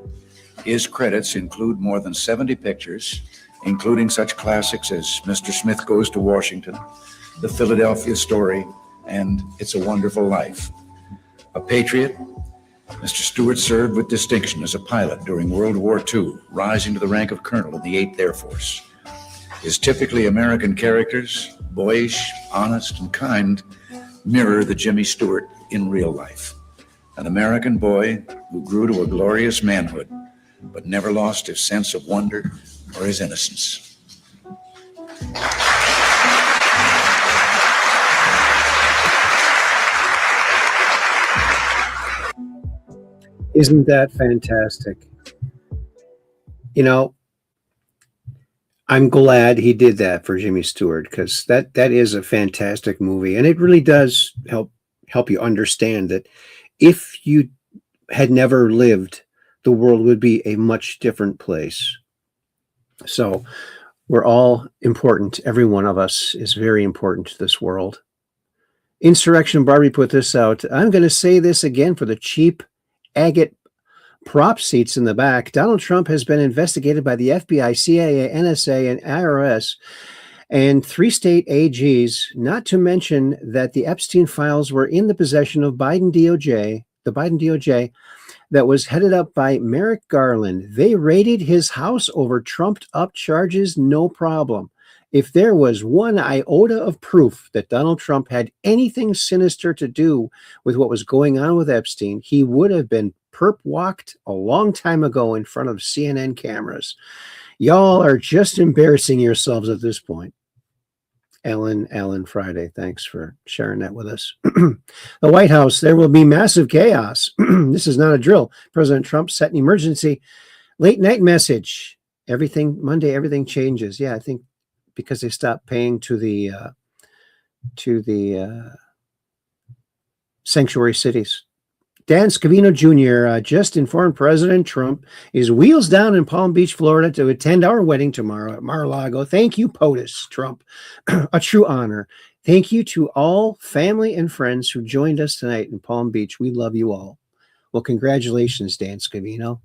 Speaker 5: his credits include more than 70 pictures, including such classics as Mr. Smith Goes to Washington, The Philadelphia Story, and It's a Wonderful Life. A patriot, Mr. Stewart served with distinction as a pilot during World War II, rising to the rank of colonel in the 8th Air Force. His typically American characters, boyish, honest, and kind, mirror the Jimmy Stewart in real life. An American boy who grew to a glorious manhood, but never lost his sense of wonder or his innocence.
Speaker 4: Isn't that fantastic? You know, I'm glad he did that for Jimmy Stewart, because that is a fantastic movie, and it really does help you understand that if you had never lived, the world would be a much different place. So we're all important. Every one of us is very important to this world. Insurrection Barbie put this out. I'm going to say this again for the cheap agate prop seats in the back. Donald Trump has been investigated by the FBI, CIA, NSA, and IRS, and 3 state AGs, not to mention that the Epstein files were in the possession of the Biden DOJ that was headed up by Merrick Garland. They raided his house over trumped-up charges, no problem. If there was one iota of proof that Donald Trump had anything sinister to do with what was going on with Epstein, he would have been perp-walked a long time ago in front of CNN cameras. Y'all are just embarrassing yourselves at this point. Ellen Friday, thanks for sharing that with us. The White House, there will be massive chaos. This is not a drill. President Trump set an emergency late night message. Monday, everything changes. Yeah, I think because they stopped paying to the sanctuary cities. Dan Scavino Jr. Just informed President Trump is wheels down in Palm Beach, Florida to attend our wedding tomorrow at Mar-a-Lago. Thank you, POTUS, Trump. A true honor. Thank you to all family and friends who joined us tonight in Palm Beach. We love you all. Well, congratulations, Dan Scavino.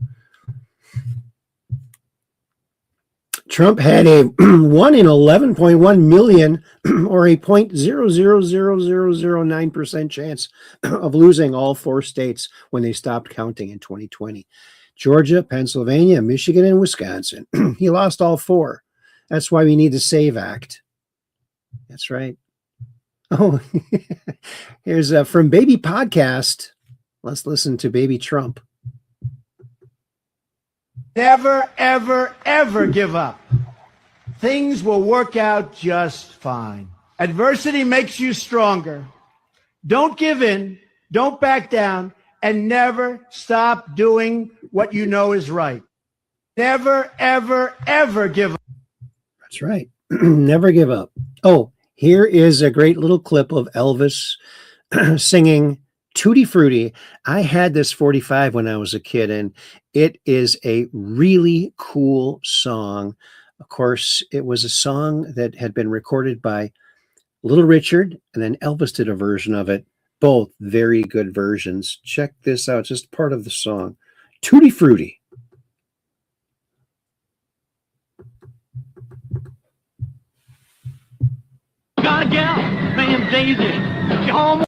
Speaker 4: Trump had a 1 in 11.1 million or a 0.000009% chance of losing all 4 states when they stopped counting in 2020. Georgia, Pennsylvania, Michigan, and Wisconsin. He lost all 4. That's why we need the SAVE Act. That's right. Oh, here's from Baby Podcast. Let's listen to Baby Trump.
Speaker 10: Never, ever, ever give up. Things will work out just fine. Adversity makes you stronger. Don't give in. Don't back down, and never stop doing what you know is right. Never, ever, ever give up.
Speaker 4: That's right. Never give up. Oh, here is a great little clip of Elvis singing Tutti Frutti. I had this 45 when I was a kid, and it is a really cool song. Of course, it was a song that had been recorded by Little Richard, and then Elvis did a version of it. Both very good versions. Check this out. Just part of the song. Tutti Frutti.
Speaker 3: Got a gal named Daisy. She almost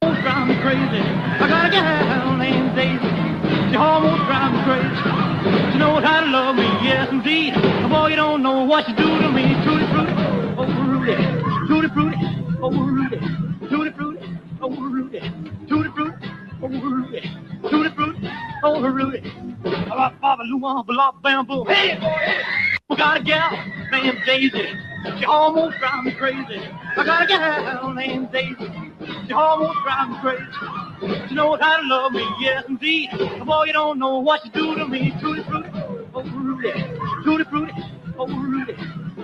Speaker 3: drives me crazy. I got a gal named Daisy. She almost drives me crazy. She knows how to love me, yes indeed. Boy, you don't know what you do to me. Tutti frutti, oh Rudy. Tutti frutti, oh Rudy. Tutti frutti, oh Rudy. Tutti frutti, oh Rudy. Tutti frutti, oh Rudy. Baba Luan, Bala Bamboo. Hey, boy. We got a gal named Daisy. She almost drives me crazy. I got a gal named Daisy. She almost drives me crazy. She knows how to love me, yes indeed. Boy, you don't know what you do to me. Tutti frutti, oh Rudy. Tutti frutti, oh Rudy.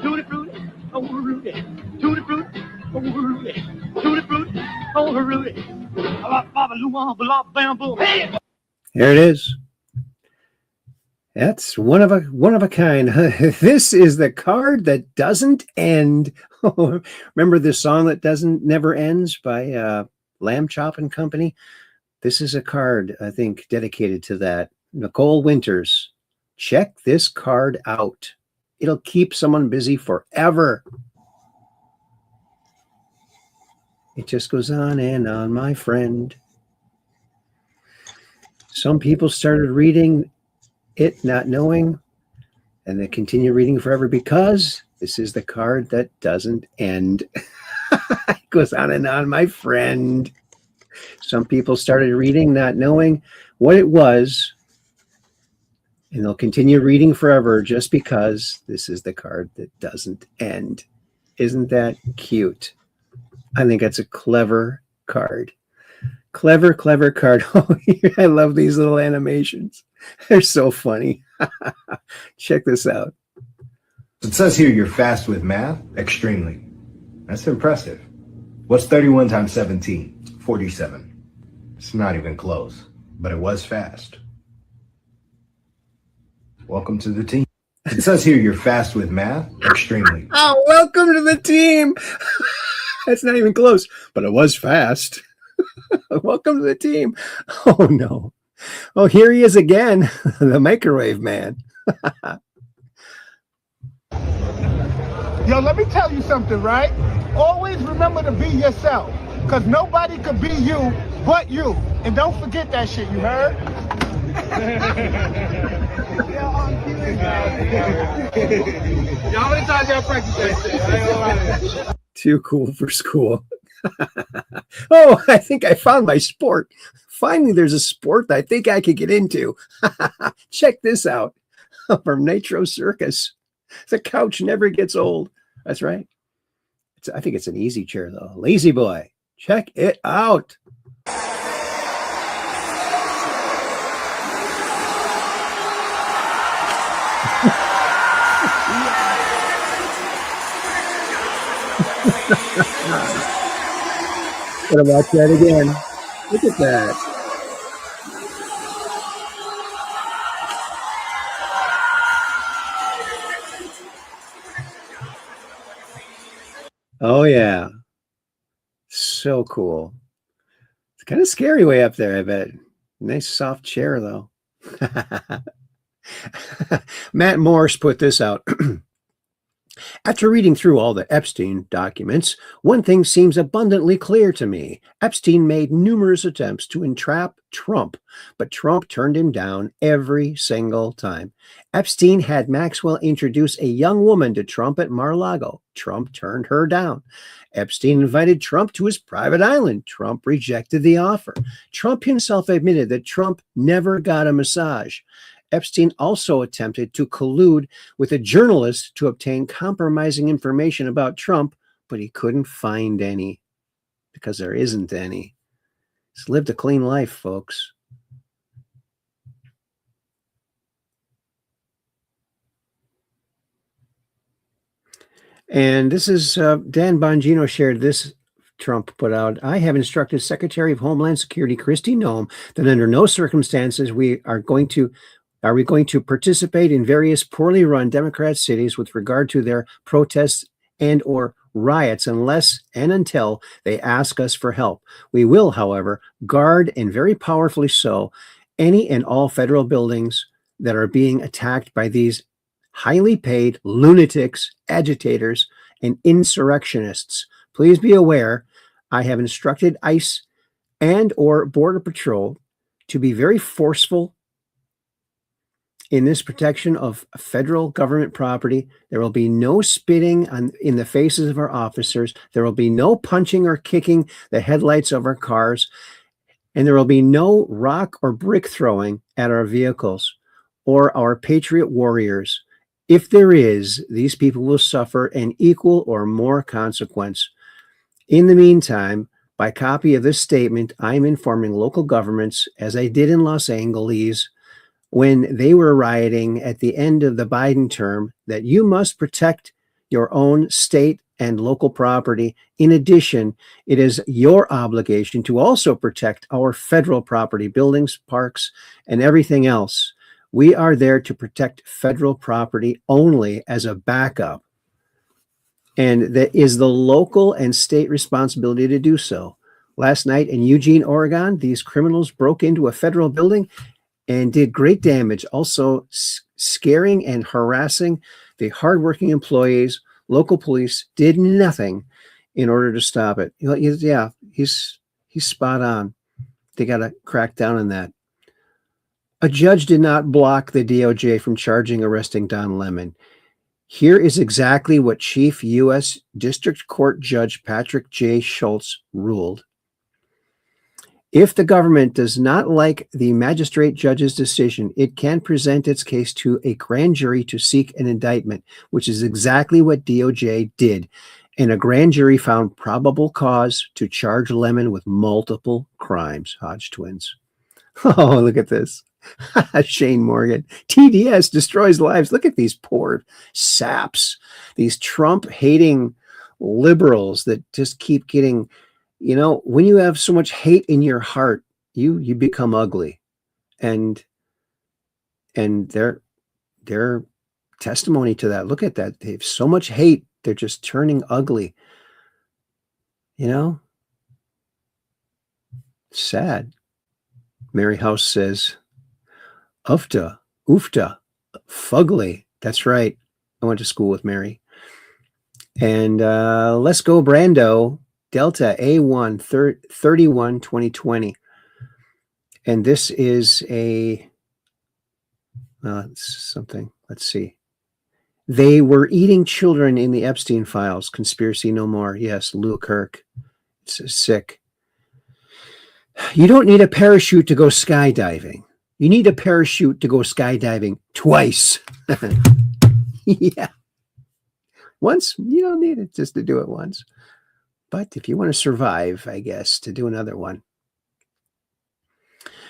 Speaker 3: Tutti frutti, oh Rudy. Tutti frutti, oh Rudy. Tutti frutti, oh Rudy. Baba Luan, Bala Bamboo. Hey!
Speaker 4: There it is. That's one of a kind. This is the card that doesn't end. Remember the song that never ends by Lamb Chop and Company? This is a card, I think, dedicated to that. Nicole Winters. Check this card out. It'll keep someone busy forever. It just goes on and on, my friend. Some people started reading it not knowing, and they continue reading forever because this is the card that doesn't end. It goes on and on, my friend. Some people started reading not knowing what it was, and they'll continue reading forever just because this is the card that doesn't end. Isn't that cute? I think that's a clever card. Clever card. Oh, I love these little animations. They're so funny. Check this out.
Speaker 20: It says here you're fast with math. Extremely. That's impressive. What's 31 times 17? 47. It's not even close, but it was fast. Welcome to the team. It says here you're fast with math. Extremely.
Speaker 4: Oh, welcome to the team. That's not even close, but it was fast. Welcome to the team. Oh, no. Oh, here he is again, the microwave man.
Speaker 13: Yo, let me tell you something, right? Always remember to be yourself, because nobody could be you but you. And don't forget that shit, you heard? Yo, how many times y'all practice that shit?
Speaker 4: Too cool for school. Oh, I think I found my sport. Finally, there's a sport that I think I could get into. Check this out. From Nitro Circus. The couch never gets old. That's right. I think it's an easy chair, though. Lazy boy. Check it out. Gotta watch that again. Look at that. Oh, yeah. So cool. It's kind of scary way up there, I bet. Nice soft chair, though. Matt Morse put this out. After reading through all the Epstein documents, one thing seems abundantly clear to me. Epstein made numerous attempts to entrap Trump, but Trump turned him down every single time. Epstein had Maxwell introduce a young woman to Trump at Mar-a-Lago. Trump turned her down. Epstein invited Trump to his private island. Trump rejected the offer. Trump himself admitted that Trump never got a massage. Epstein also attempted to collude with a journalist to obtain compromising information about Trump, but he couldn't find any because there isn't any. Just lived a clean life, folks. And this is Dan Bongino shared this. Trump put out, I have instructed Secretary of Homeland Security Kristi Noem that under no circumstances are we going to participate in various poorly run Democrat cities with regard to their protests and or riots unless and until they ask us for help. We will, however, guard, and very powerfully so, any and all federal buildings that are being attacked by these highly paid lunatics, agitators, and insurrectionists. Please be aware, I have instructed ICE and or Border Patrol to be very forceful in this protection of federal government property. There will be no spitting in the faces of our officers. There will be no punching or kicking the headlights of our cars. And there will be no rock or brick throwing at our vehicles or our patriot warriors. If there is, these people will suffer an equal or more consequence. In the meantime, by copy of this statement, I am informing local governments, as I did in Los Angeles when they were rioting at the end of the Biden term, that you must protect your own state and local property. In addition, it is your obligation to also protect our federal property, buildings, parks, and everything else. We are there to protect federal property only as a backup. And that is the local and state responsibility to do so. Last night in Eugene, Oregon, these criminals broke into a federal building and did great damage, also scaring and harassing the hardworking employees. Local police did nothing in order to stop it. Yeah, he's spot on. They got to crack down on that. A judge did not block the DOJ from arresting Don Lemon. Here is exactly what Chief U.S. District Court Judge Patrick J. Schultz ruled. If the government does not like the magistrate judge's decision, it can present its case to a grand jury to seek an indictment, which is exactly what DOJ did. And a grand jury found probable cause to charge Lemon with multiple crimes. Hodge twins. Oh, look at this. Shane Morgan. TDS destroys lives. Look at these poor saps, these Trump-hating liberals that just keep getting, when you have so much hate in your heart, you become ugly. And their testimony to that, look at that. They have so much hate, they're just turning ugly. Sad. Mary House says, Ufta, fugly. That's right. I went to school with Mary. And let's go, Brando, Delta A1 31 2020. And this is something. Let's see. They were eating children in the Epstein files. Conspiracy no more. Yes, Lou Kirk. It's sick. You don't need a parachute to go skydiving. You need a parachute to go skydiving twice. Yeah. Once, you don't need it just to do it once. But if you want to survive, I guess, to do another one.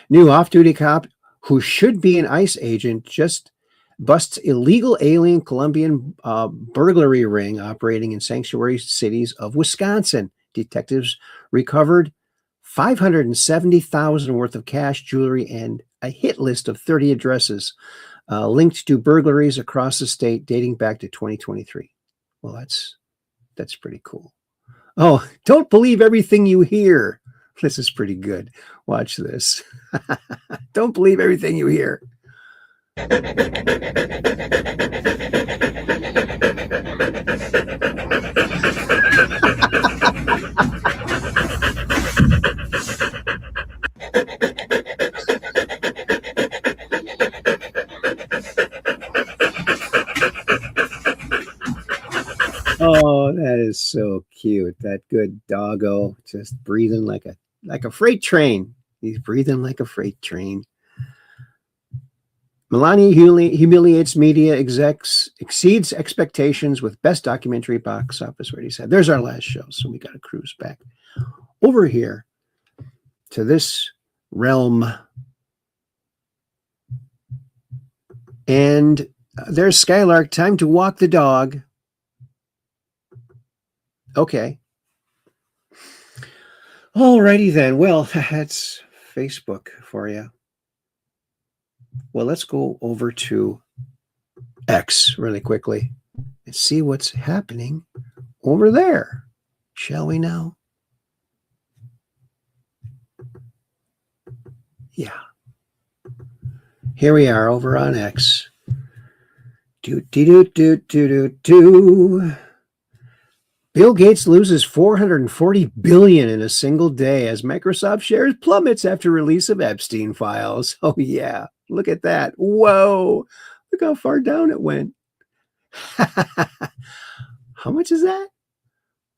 Speaker 4: New off-duty cop who should be an ICE agent just busts illegal alien Colombian burglary ring operating in sanctuary cities of Wisconsin. Detectives recovered $570,000 worth of cash, jewelry, and a hit list of 30 addresses linked to burglaries across the state dating back to 2023. Well, that's pretty cool. Oh, don't believe everything you hear. This is pretty good. Watch this. Don't believe everything you hear. Oh, that is so cute. That good doggo just breathing like a freight train. He's breathing like a freight train. Melania humiliates media execs, exceeds expectations with best documentary box office. What he said. There's our last show, so we got to cruise back over here to this realm. And there's Skylark. Time to walk the dog. Okay. Alrighty then. Well, that's Facebook for you. Well, let's go over to X really quickly and see what's happening over there. Shall we now? Yeah. Here we are over on X. Bill Gates loses $440 billion in a single day as Microsoft shares plummets after release of Epstein files. Oh yeah, look at that. Whoa, look how far down it went. How much is that?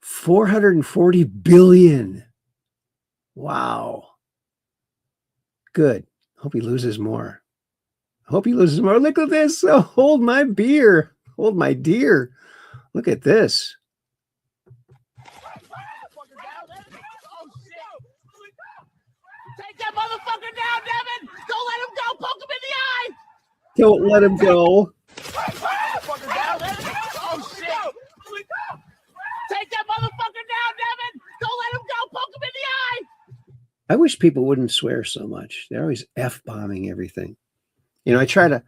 Speaker 4: $440 billion. Wow. Good. Hope he loses more. Hope he loses more. Look at this. Oh, hold my beer. Hold my deer. Look at this.
Speaker 12: Take that motherfucker down, Devin! Don't let him go! Poke him in the eye!
Speaker 4: Don't let him go.
Speaker 12: Oh, shit! Take that motherfucker down, Devin! Don't let him go! Poke him in the eye!
Speaker 4: I wish people wouldn't swear so much. They're always F-bombing everything. You know, I try to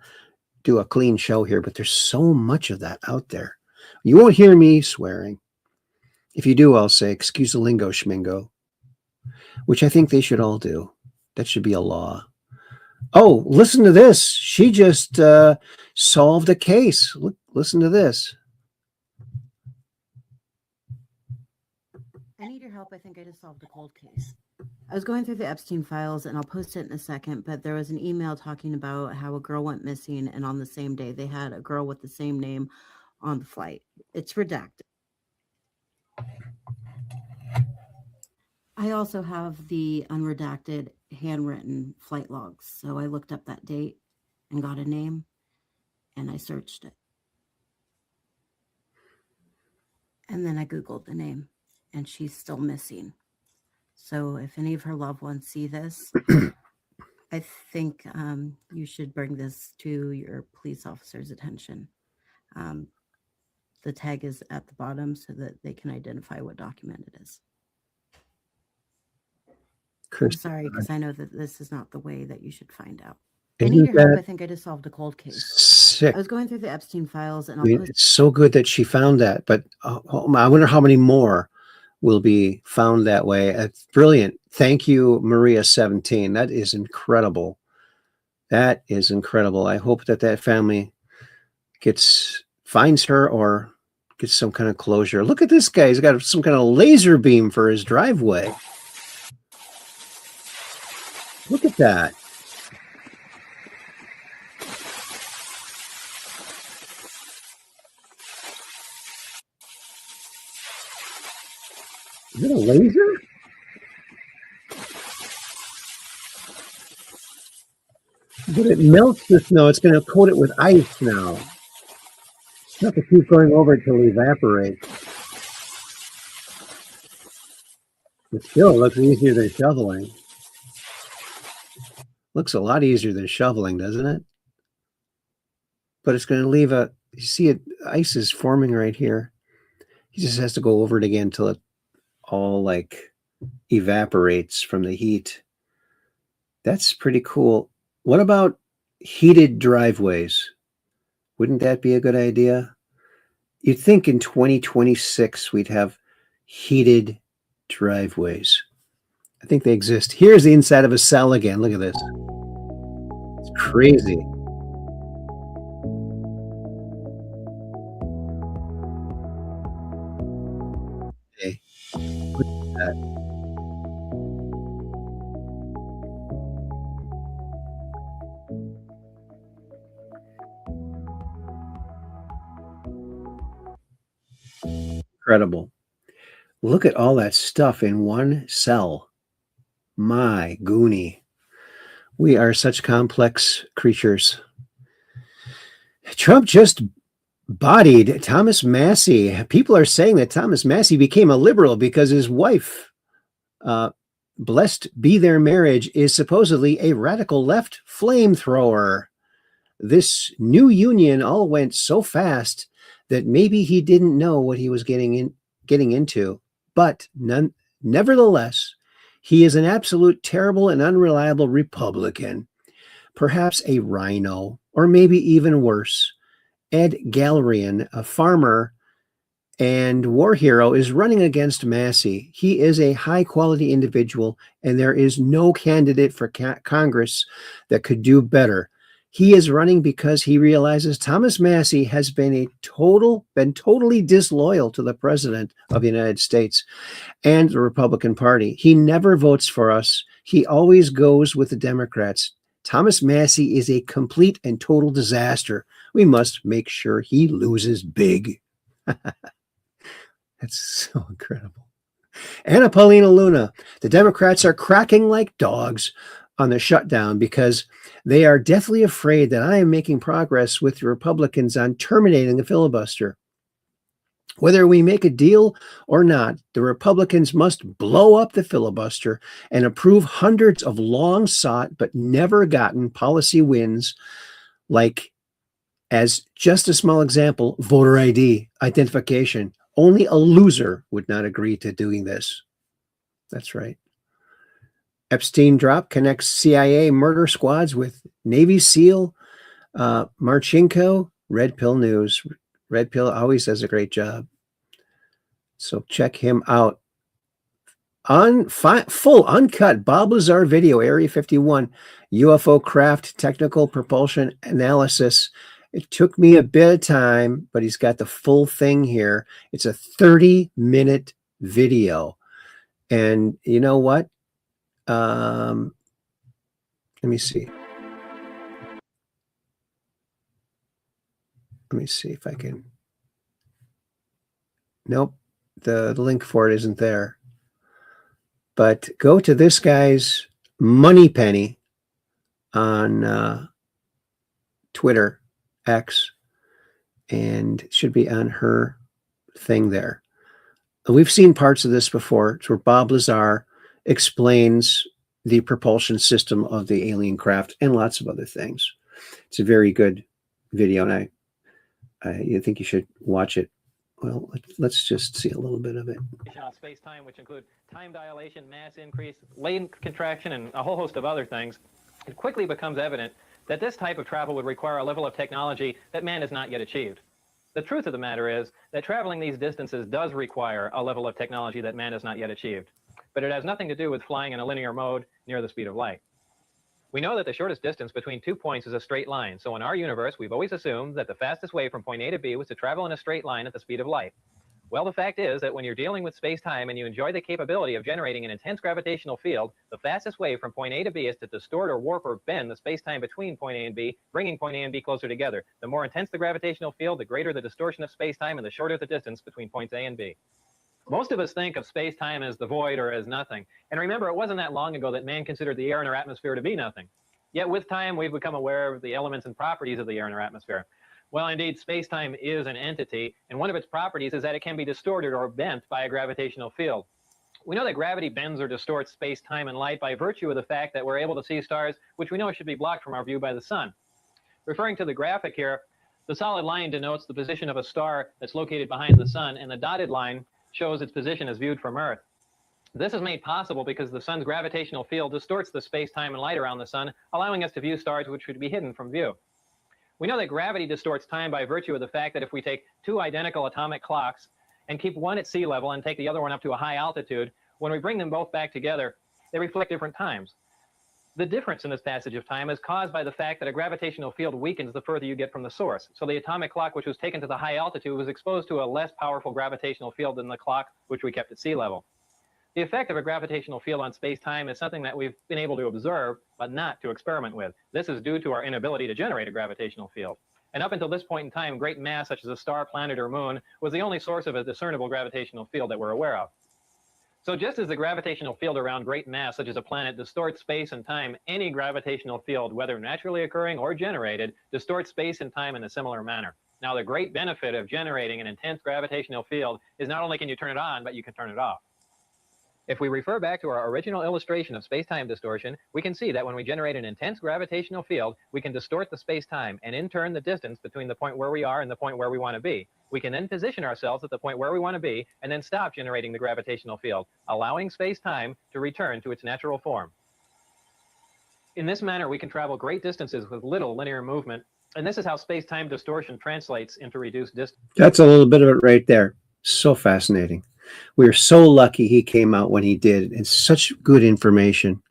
Speaker 4: do a clean show here, but there's so much of that out there. You won't hear me swearing. If you do, I'll say, excuse the lingo, schmingo, which I think they should all do. That should be a law. Oh, listen to this. She just solved a case. Look, listen to this.
Speaker 21: I need your help. I think I just solved a cold case. I was going through the Epstein files, and I'll post it in a second, but there was an email talking about how a girl went missing, and on the same day, they had a girl with the same name on the flight. It's redacted. I also have the unredacted handwritten flight logs, so I looked up that date and got a name, and I searched it. And then I Googled the name, and she's still missing. So if any of her loved ones see this, I think you should bring this to your police officer's attention. The tag is at the bottom so that they can identify what document it is. I'm sorry, because I know that this is not the way that you should find out. I need your help. I think I just solved a cold case.
Speaker 4: Sick.
Speaker 21: I was going through the Epstein files, and
Speaker 4: I mean, it's so good that she found that, but I wonder how many more will be found that way. It's brilliant. Thank you, Maria17. That is incredible. That is incredible. I hope that that family finds her or gets some kind of closure. Look at this guy. He's got some kind of laser beam for his driveway. Look at that. Is it a laser? But it melts the snow. It's going to coat it with ice now. You have to keep going over it till it evaporates. It still looks easier than shoveling. Looks a lot easier than shoveling, doesn't it? But it's going to leave a, you see it, ice is forming right here. He just has to go over it again till it all like evaporates from the heat. That's pretty cool. What about heated driveways? Wouldn't that be a good idea? You'd think in 2026 we'd have heated driveways. I think they exist. Here's the inside of a cell again. Look at this. It's crazy. Okay. Look at that. Incredible. Look at all that stuff in one cell. My goonie. We are such complex creatures. Trump just bodied Thomas Massie. People are saying that Thomas Massie became a liberal because his wife blessed be their marriage is supposedly a radical left flamethrower. This new union all went so fast that maybe he didn't know what he was getting into. But nevertheless, he is an absolute terrible and unreliable Republican, perhaps a rhino, or maybe even worse. Ed Galerian, a farmer and war hero, is running against Massey. He is a high-quality individual, and there is no candidate for Congress that could do better. He is running because he realizes Thomas Massey has been totally disloyal to the president of the United States and the Republican Party. He never votes for us. He always goes with the Democrats. Thomas Massey is a complete and total disaster. We must make sure he loses big. That's so incredible. Anna Paulina Luna, the Democrats are cracking like dogs on the shutdown because they are deathly afraid that I am making progress with the Republicans on terminating the filibuster. Whether we make a deal or not, the Republicans must blow up the filibuster and approve hundreds of long-sought but never gotten policy wins, like, as just a small example, voter ID, identification. Only a loser would not agree to doing this. That's right. Epstein drop connects CIA murder squads with Navy SEAL Marchenko. Red Pill News. Red Pill always does a great job. So check him out. Full uncut Bob Lazar video, Area 51, UFO craft technical propulsion analysis. It took me a bit of time, but he's got the full thing here. It's a 30-minute video. And you know what? Let me see. Let me see if I can. Nope. The link for it isn't there. But go to this guy's Money Penny on Twitter, X, and it should be on her thing there. We've seen parts of this before. It's where Bob Lazar explains the propulsion system of the alien craft and lots of other things. It's a very good video, and I think you should watch it. Well, let's just see a little bit of it.
Speaker 1: On space-time, which include time dilation, mass increase, length contraction, and a whole host of other things, it quickly becomes evident that this type of travel would require a level of technology that man has not yet achieved. The truth of the matter is that traveling these distances does require a level of technology that man has not yet achieved, but it has nothing to do with flying in a linear mode near the speed of light. We know that the shortest distance between 2 points is a straight line, so in our universe, we've always assumed that the fastest way from point A to B was to travel in a straight line at the speed of light. Well, the fact is that when you're dealing with space-time and you enjoy the capability of generating an intense gravitational field, the fastest way from point A to B is to distort or warp or bend the space-time between point A and B, bringing point A and B closer together. The more intense the gravitational field, the greater the distortion of space-time and the shorter the distance between points A and B. Most of us think of space-time as the void or as nothing. And remember, it wasn't that long ago that man considered the air in our atmosphere to be nothing. Yet with time, we've become aware of the elements and properties of the air in our atmosphere. Well, indeed, space-time is an entity, and one of its properties is that it can be distorted or bent by a gravitational field. We know that gravity bends or distorts space-time and light by virtue of the fact that we're able to see stars, which we know should be blocked from our view by the sun. Referring to the graphic here, the solid line denotes the position of a star that's located behind the sun, and the dotted line shows its position as viewed from Earth. This is made possible because the sun's gravitational field distorts the space-time and light around the sun, allowing us to view stars which would be hidden from view. We know that gravity distorts time by virtue of the fact that if we take two identical atomic clocks and keep one at sea level and take the other one up to a high altitude, when we bring them both back together, they reflect different times. The difference in this passage of time is caused by the fact that a gravitational field weakens the further you get from the source. So the atomic clock which was taken to the high altitude was exposed to a less powerful gravitational field than the clock which we kept at sea level. The effect of a gravitational field on space-time is something that we've been able to observe, but not to experiment with. This is due to our inability to generate a gravitational field. And up until this point in time, great mass, such as a star, planet, or moon, was the only source of a discernible gravitational field that we're aware of. So just as the gravitational field around great mass, such as a planet, distorts space and time, any gravitational field, whether naturally occurring or generated, distorts space and time in a similar manner. Now, the great benefit of generating an intense gravitational field is not only can you turn it on, but you can turn it off. If we refer back to our original illustration of space-time distortion, we can see that when we generate an intense gravitational field, we can distort the space-time and in turn the distance between the point where we are and the point where we want to be. We can then position ourselves at the point where we want to be and then stop generating the gravitational field, allowing space-time to return to its natural form. In this manner, we can travel great distances with little linear movement, and this is how space-time distortion translates into reduced distance.
Speaker 4: That's a little bit of it right there. So fascinating. We are so lucky he came out when he did. It's such good information.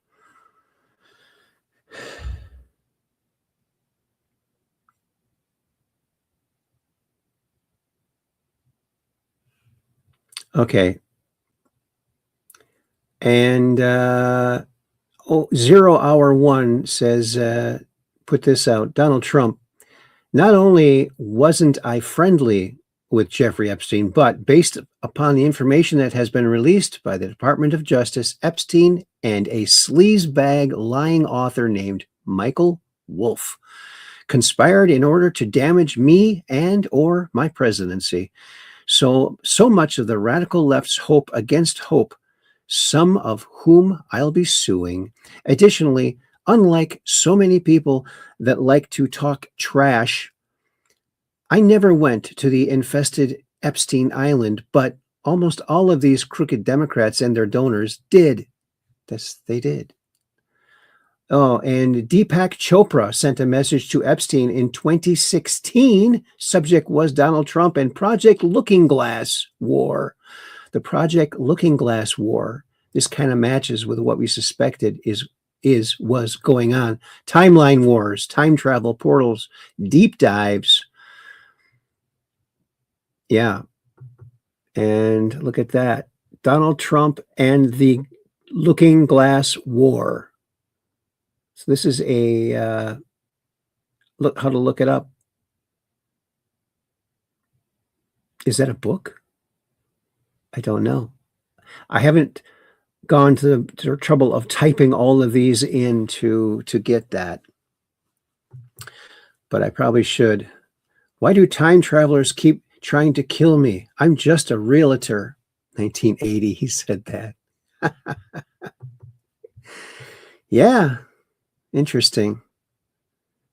Speaker 4: Okay. And 0 Hour 1 says, put this out. Donald Trump, not only wasn't I friendly with Jeffrey Epstein, but based upon the information that has been released by the Department of Justice, Epstein and a sleazebag lying author named Michael Wolff conspired in order to damage me and or my presidency. So much of the radical left's hope against hope, some of whom I'll be suing. Additionally, unlike so many people that like to talk trash, I never went to the infested Epstein Island, but almost all of these crooked Democrats and their donors did. They did. Oh, and Deepak Chopra sent a message to Epstein in 2016. Subject was Donald Trump and Project Looking Glass War. The Project Looking Glass War. This kind of matches with what we suspected was going on. Timeline wars, time travel portals, deep dives. Yeah. And look at that. Donald Trump and the Looking Glass War. So this is a look how to look it up. Is that a book? I don't know. I haven't gone to the trouble of typing all of these in to get that. But I probably should. Why do time travelers keep trying to kill me? I'm just a realtor. 1980, he said that. Yeah. Interesting.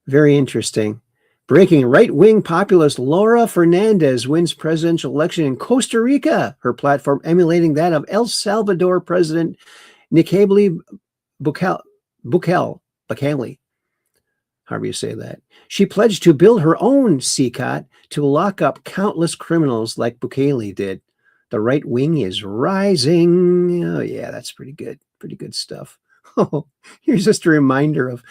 Speaker 4: Very interesting. Breaking: right-wing populist Laura Fernandez wins presidential election in Costa Rica. Her platform emulating that of El Salvador President Nayib Bukele. However you say that. She pledged to build her own CCOT to lock up countless criminals like Bukele did. The right wing is rising. Oh yeah, that's pretty good. Pretty good stuff. Oh, here's just a reminder of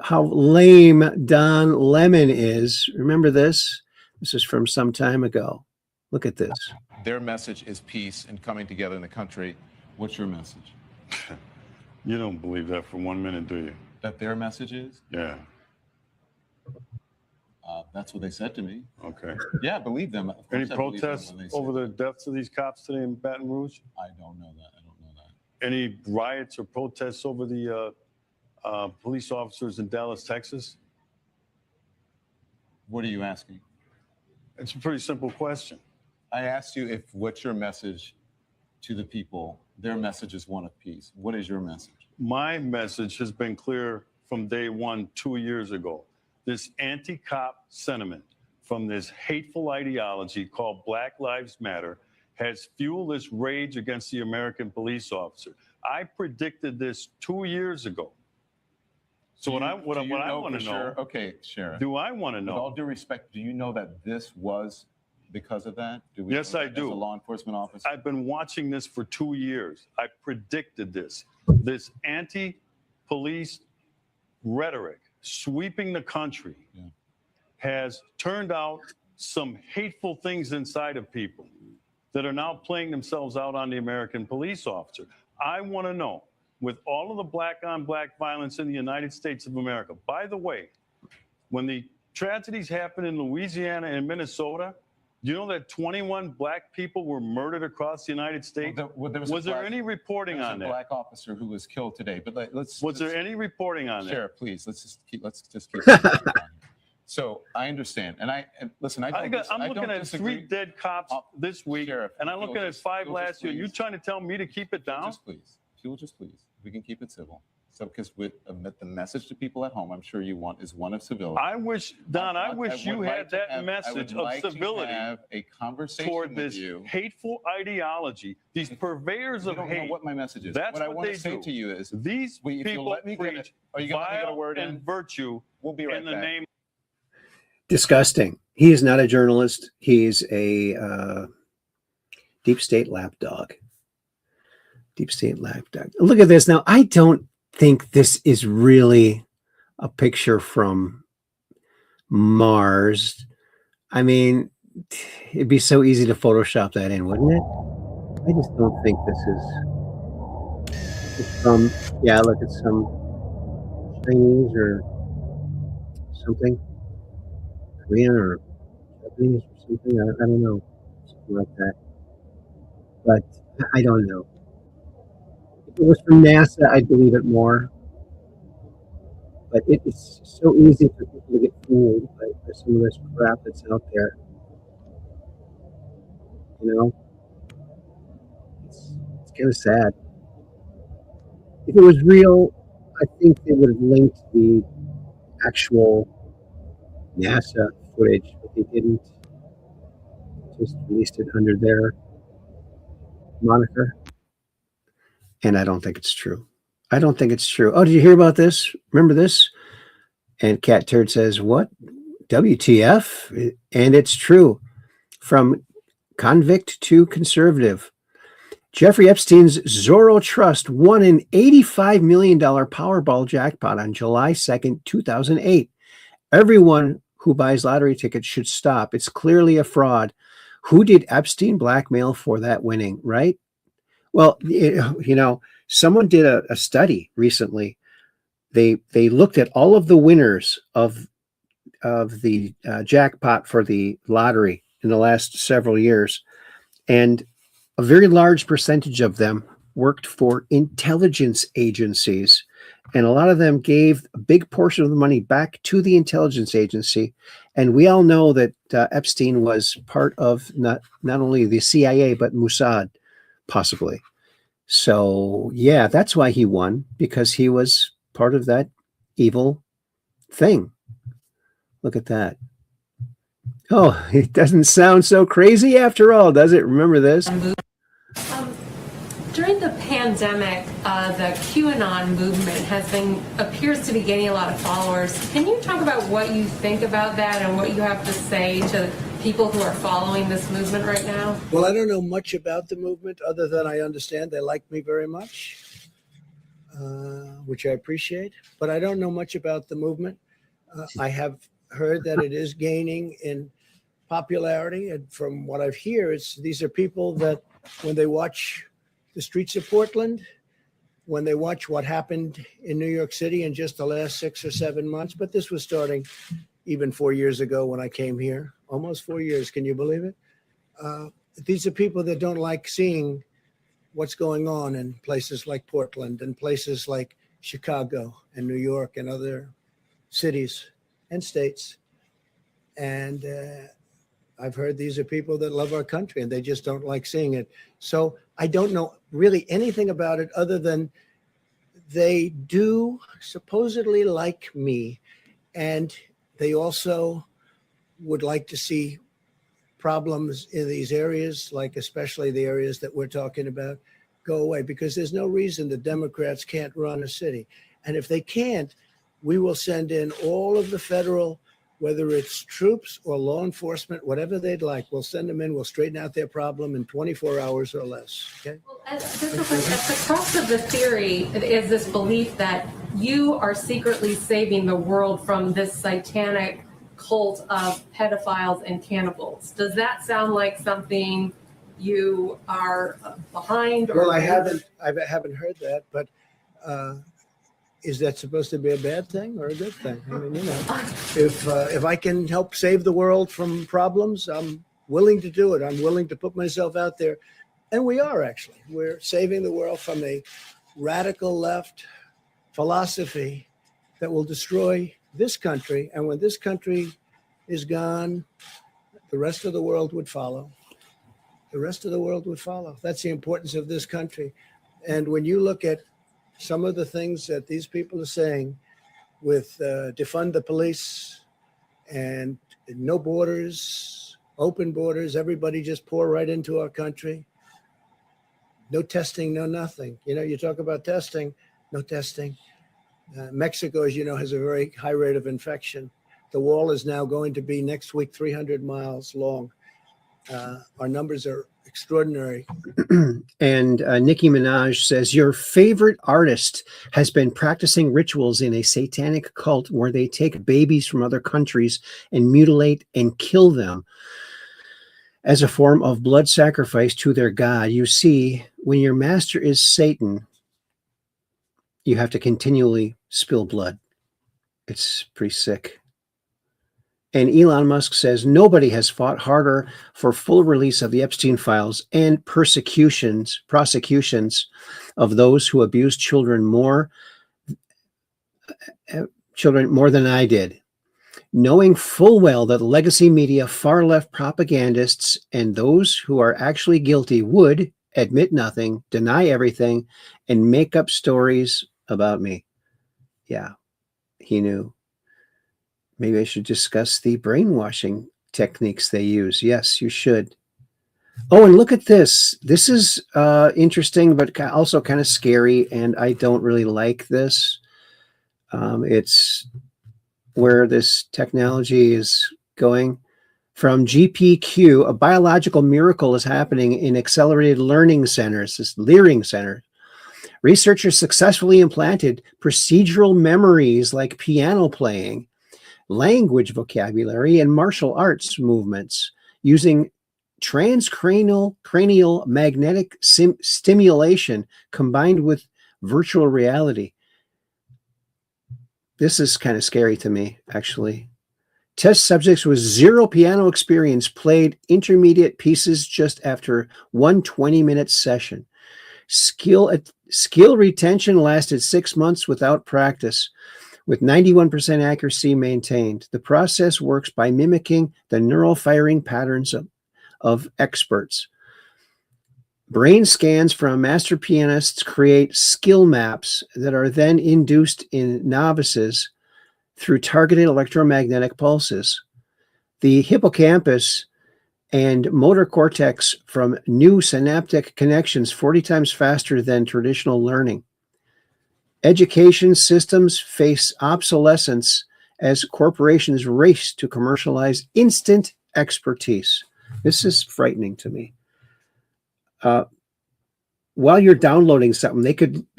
Speaker 4: how lame Don Lemon is. Remember this? This is from some time ago. Look at this.
Speaker 2: Their message is peace and coming together in the country. What's your message?
Speaker 22: You don't believe that for 1 minute, do you?
Speaker 2: That their message is?
Speaker 22: Yeah.
Speaker 2: That's what they said to me.
Speaker 22: Okay.
Speaker 2: Yeah, I believe them.
Speaker 22: Any protests over the deaths of these cops today in Baton Rouge?
Speaker 2: I don't know that.
Speaker 22: Any riots or protests over the police officers in Dallas, Texas?
Speaker 2: What are you asking?
Speaker 22: It's a pretty simple question.
Speaker 2: I asked you what's your message to the people? Their message is one of peace. What is your message?
Speaker 22: My message has been clear from day one 2 years ago. This anti-cop sentiment from this hateful ideology called Black Lives Matter has fueled this rage against the American police officer. I predicted this 2 years ago. So what I want to know.
Speaker 2: Okay, Sheriff.
Speaker 22: Do I want to know?
Speaker 2: With all due respect, do you know that this was because of that?
Speaker 22: Yes, I do.
Speaker 2: As a law enforcement officer?
Speaker 22: I've been watching this for 2 years. I predicted this. This anti-police rhetoric sweeping the country has turned out some hateful things inside of people that are now playing themselves out on the American police officer. I want to know, with all of the black-on-black violence in the United States of America, by the way, when the tragedies happened in Louisiana and Minnesota, do you know that 21 black people were murdered across the United States? Was there any reporting on that?
Speaker 2: There was a black officer who was killed today, but
Speaker 22: Was there any reporting on that?
Speaker 2: Sheriff, please, let's just keep So I understand, and listen.
Speaker 22: I'm looking at 3 dead cops this week,
Speaker 2: Sheriff,
Speaker 22: and I'm
Speaker 2: if you'll
Speaker 22: looking at
Speaker 2: just-
Speaker 22: 5
Speaker 2: if you'll just
Speaker 22: last year. You
Speaker 2: please-
Speaker 22: trying to tell me to keep it down?
Speaker 2: Just please, if you will just please, we can keep it civil. So, because with the message to people at home, I'm sure you want is one of civility.
Speaker 22: I wish, Don, I wish you
Speaker 2: would
Speaker 22: had
Speaker 2: like to
Speaker 22: that
Speaker 2: have- I
Speaker 22: message
Speaker 2: would
Speaker 22: of
Speaker 2: like to
Speaker 22: civility
Speaker 2: have a conversation
Speaker 22: toward
Speaker 2: with
Speaker 22: this
Speaker 2: you.
Speaker 22: hateful ideology, these purveyors
Speaker 2: You
Speaker 22: of
Speaker 2: don't know
Speaker 22: hate.
Speaker 2: what my message is.
Speaker 22: That's
Speaker 2: what I
Speaker 22: what
Speaker 2: want
Speaker 22: they
Speaker 2: to say
Speaker 22: do.
Speaker 2: to you is
Speaker 22: These
Speaker 2: if you'll
Speaker 22: people
Speaker 2: let me get
Speaker 22: preach
Speaker 2: it, are you going to let me get a
Speaker 22: vile
Speaker 2: word
Speaker 22: and
Speaker 2: in?
Speaker 22: virtue
Speaker 2: We'll be right
Speaker 22: in the
Speaker 2: back.
Speaker 22: name.
Speaker 4: Disgusting. He is not a journalist. He's a deep state lapdog. Deep state lapdog. Look at this. Now, I don't think this is really a picture from Mars. I mean, it'd be so easy to Photoshop that in, wouldn't it? I just don't think this is from, yeah, look, it's some Chinese or something, Korean or Japanese or something. I don't know, something like that. But I don't know. If it was from NASA, I'd believe it more. But it's so easy for people to get fooled by some of this crap that's out there. You know, it's kind of sad. If it was real, I think they would have linked the actual NASA footage, but they didn't. Just released it under their moniker. And I don't think it's true. I don't think it's true. Oh, did you hear about this? Remember this? And Cat Turd says, what? WTF? And it's true. From convict to conservative. Jeffrey Epstein's Zorro Trust won an $85 million Powerball jackpot on July 2nd, 2008. Everyone who buys lottery tickets should stop. It's clearly a fraud. Who did Epstein blackmail for that winning, right? Well, you know, someone did a study recently. They looked at all of the winners of the jackpot for the lottery in the last several years, and a very large percentage of them worked for intelligence agencies, and a lot of them gave a big portion of the money back to the intelligence agency. And we all know that Epstein was part of not only the CIA, but Mossad, possibly. So, yeah, that's why he won, because he was part of that evil thing. Look at that. Oh, it doesn't sound so crazy after all, does it? Remember this?
Speaker 6: During the pandemic, the QAnon movement appears to be gaining a lot of followers. Can you talk about what you think about that and what you have to say to people who are following this movement right now?
Speaker 7: Well, I don't know much about the movement other than I understand they like me very much, which I appreciate. But I don't know much about the movement. I have heard that it is gaining in popularity. And from what I've heard, these are people that when they watch the streets of Portland, when they watch what happened in New York City in just the last 6 or 7 months, but this was starting even 4 years ago when I came here, almost 4 years. Can you believe it? These are people that don't like seeing what's going on in places like Portland and places like Chicago and New York and other cities and states. And I've heard these are people that love our country and they just don't like seeing it. So I don't know really anything about it other than they do supposedly like me. And they also would like to see problems in these areas, like especially the areas that we're talking about, go away, because there's no reason the Democrats can't run a city. And if they can't, we will send in all of the federal, whether it's troops or law enforcement, whatever they'd like. We'll send them in. We'll straighten out their problem in 24 hours or less. Okay.
Speaker 6: Just real quick, at the crux of the theory is this belief that you are secretly saving the world from this satanic cult of pedophiles and cannibals. Does that sound like something you are behind?
Speaker 7: Well, I haven't heard that, but is that supposed to be a bad thing or a good thing? I mean, you know, if I can help save the world from problems, I'm willing to do it. I'm willing to put myself out there. And we are actually. We're saving the world from a radical left philosophy that will destroy this country. And when this country is gone, the rest of the world would follow. The rest of the world would follow. That's the importance of this country. And when you look at some of the things that these people are saying with defund the police and no borders, open borders, everybody just pour right into our country. No testing, no nothing. You know, you talk about testing, no testing. Mexico, as you know, has a very high rate of infection. The wall is now going to be next week 300 miles long. Our numbers are extraordinary.
Speaker 4: And Nicki Minaj says, your favorite artist has been practicing rituals in a satanic cult where they take babies from other countries and mutilate and kill them as a form of blood sacrifice to their god. You see, when your master is Satan, you have to continually spill blood. It's pretty sick. And Elon Musk says nobody has fought harder for full release of the Epstein files and prosecutions of those who abused children more than I did. Knowing full well that legacy media, far left propagandists, and those who are actually guilty would admit nothing, deny everything, and make up stories about me. Yeah, he knew. Maybe I should discuss the brainwashing techniques they use. Yes, you should. Oh, and look at this. This is interesting, but also kind of scary, and I don't really like this. It's where this technology is going. From GPQ, a biological miracle is happening in accelerated learning centers, this Learning Center. Researchers successfully implanted procedural memories like piano playing, language vocabulary, and martial arts movements using transcranial magnetic stimulation combined with virtual reality. This is kind of scary to me, actually. Test subjects with zero piano experience played intermediate pieces just after one 20-minute session. Skill retention lasted 6 months without practice, with 91% accuracy maintained. The process works by mimicking the neural firing patterns of experts. Brain scans from master pianists create skill maps that are then induced in novices through targeted electromagnetic pulses. The hippocampus and motor cortex from new synaptic connections 40 times faster than traditional learning. Education systems face obsolescence as corporations race to commercialize instant expertise. This is frightening to me. While you're downloading something, they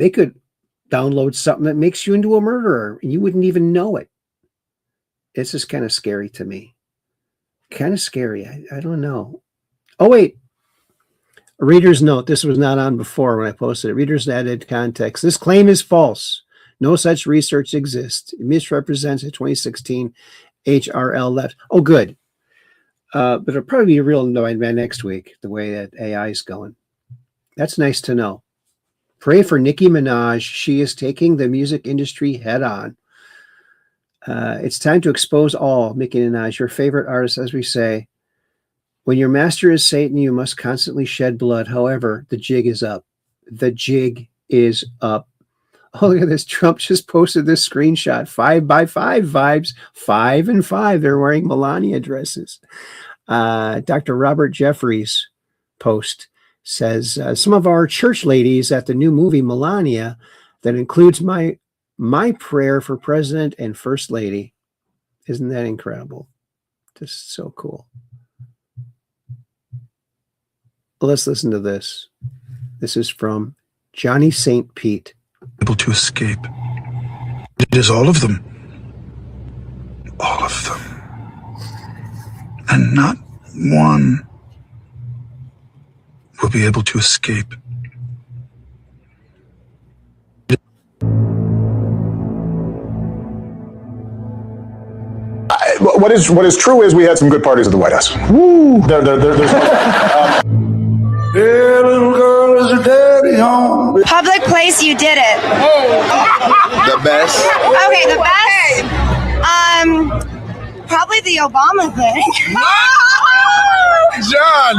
Speaker 4: could download something that makes you into a murderer and you wouldn't even know it. This is kind of scary to me. Kind of scary. I don't know. Oh, wait. A reader's note. This was not on before when I posted it. Reader's added context. This claim is false. No such research exists. It misrepresents a 2016 HRL left. Oh, good. But it'll probably be real by next week, the way that AI is going. That's nice to know. Pray for Nicki Minaj. She is taking the music industry head on. It's time to expose all. Nicki Minaj, your favorite artist, as we say. When your master is Satan, you must constantly shed blood. However, the jig is up. The jig is up. Oh, look at this. Trump just posted this screenshot. 5x5 vibes. 5 and 5. They're wearing Melania dresses. Dr. Robert Jeffries post says, some of our church ladies at the new movie Melania that includes my prayer for president and first lady. Isn't that incredible? Just so cool. Let's listen to this. This is from Johnny St. Pete.
Speaker 8: Able to escape. It is all of them. All of them. And not one will be able to escape.
Speaker 9: What is true is we had some good parties at the White House. Woo!
Speaker 8: Hey, little girl, is her daddy home?
Speaker 23: Public place, you did it.
Speaker 8: The best.
Speaker 23: Okay, the best.
Speaker 11: Probably the Obama thing.
Speaker 8: John!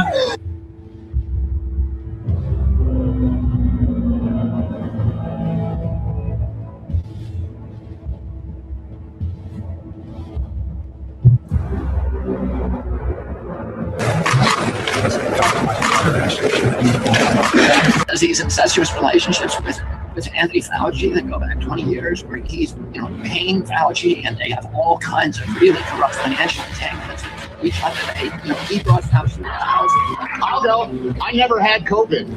Speaker 14: These incestuous relationships with Anthony Fauci that go back 20 years, where he's paying Fauci, and they have all kinds of really corrupt financial entanglements. Each time he brought Fauci to the house.
Speaker 23: I'll go. I never had COVID.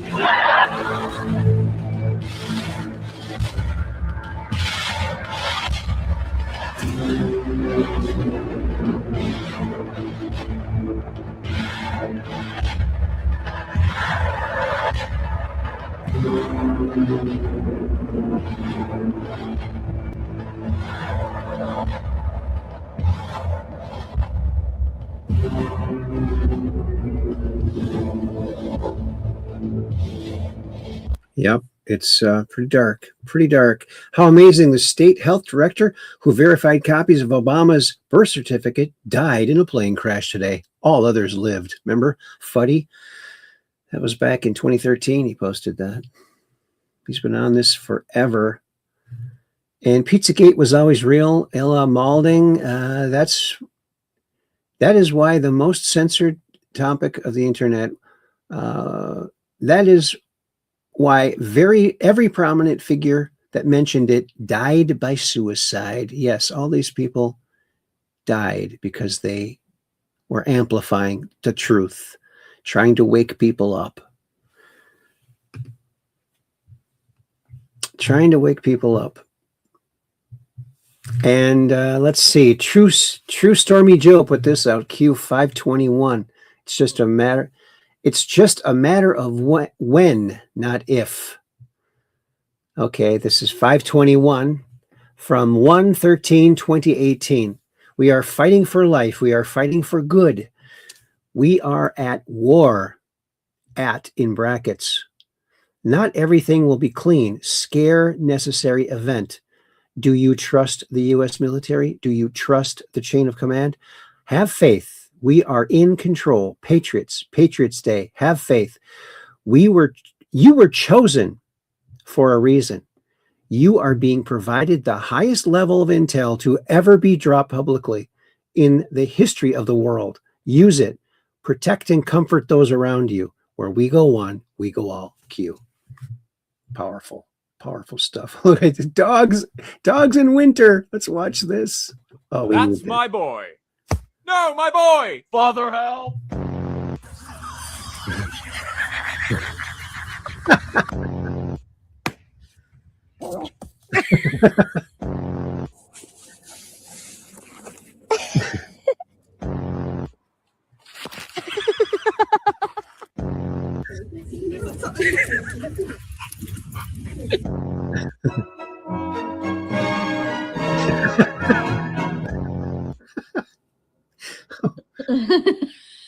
Speaker 4: Yep, it's pretty dark, pretty dark. How amazing. The state health director who verified copies of Obama's birth certificate died in a plane crash today. All others lived. Remember Fuddy? That was back in 2013. He posted that. He's been on this forever. And Pizzagate was always real. Ella Malding. That is why the most censored topic of the internet. That is why every prominent figure that mentioned it died by suicide. Yes, all these people died because they were amplifying the truth, trying to wake people up. Trying to wake people up. And let's see, True Stormy Joe put this out, Q521. It's just a matter of when, not if. Okay, this is 521 from 1/13/2018. We are fighting for life. We are fighting for good. We are at war. At in brackets. Not everything will be clean. Scare necessary event. Do you trust the U.S. military? Do you trust the chain of command? Have faith. We are in control. Patriots, Patriots Day. Have faith. You were chosen for a reason. You are being provided the highest level of intel to ever be dropped publicly in the history of the world. Use it. Protect and comfort those around you. Where we go one, we go all. Q. Powerful, powerful stuff. Look at the dogs in winter. Let's watch this. Oh,
Speaker 16: That's my boy. No, my boy. Father, help.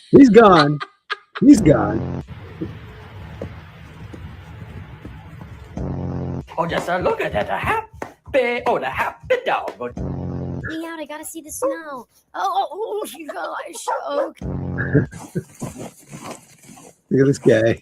Speaker 4: He's gone. He's gone.
Speaker 3: Oh, just look at that happy dog.
Speaker 24: Me out, I gotta see the snow. Oh, you guys, choke.
Speaker 4: Look at this guy.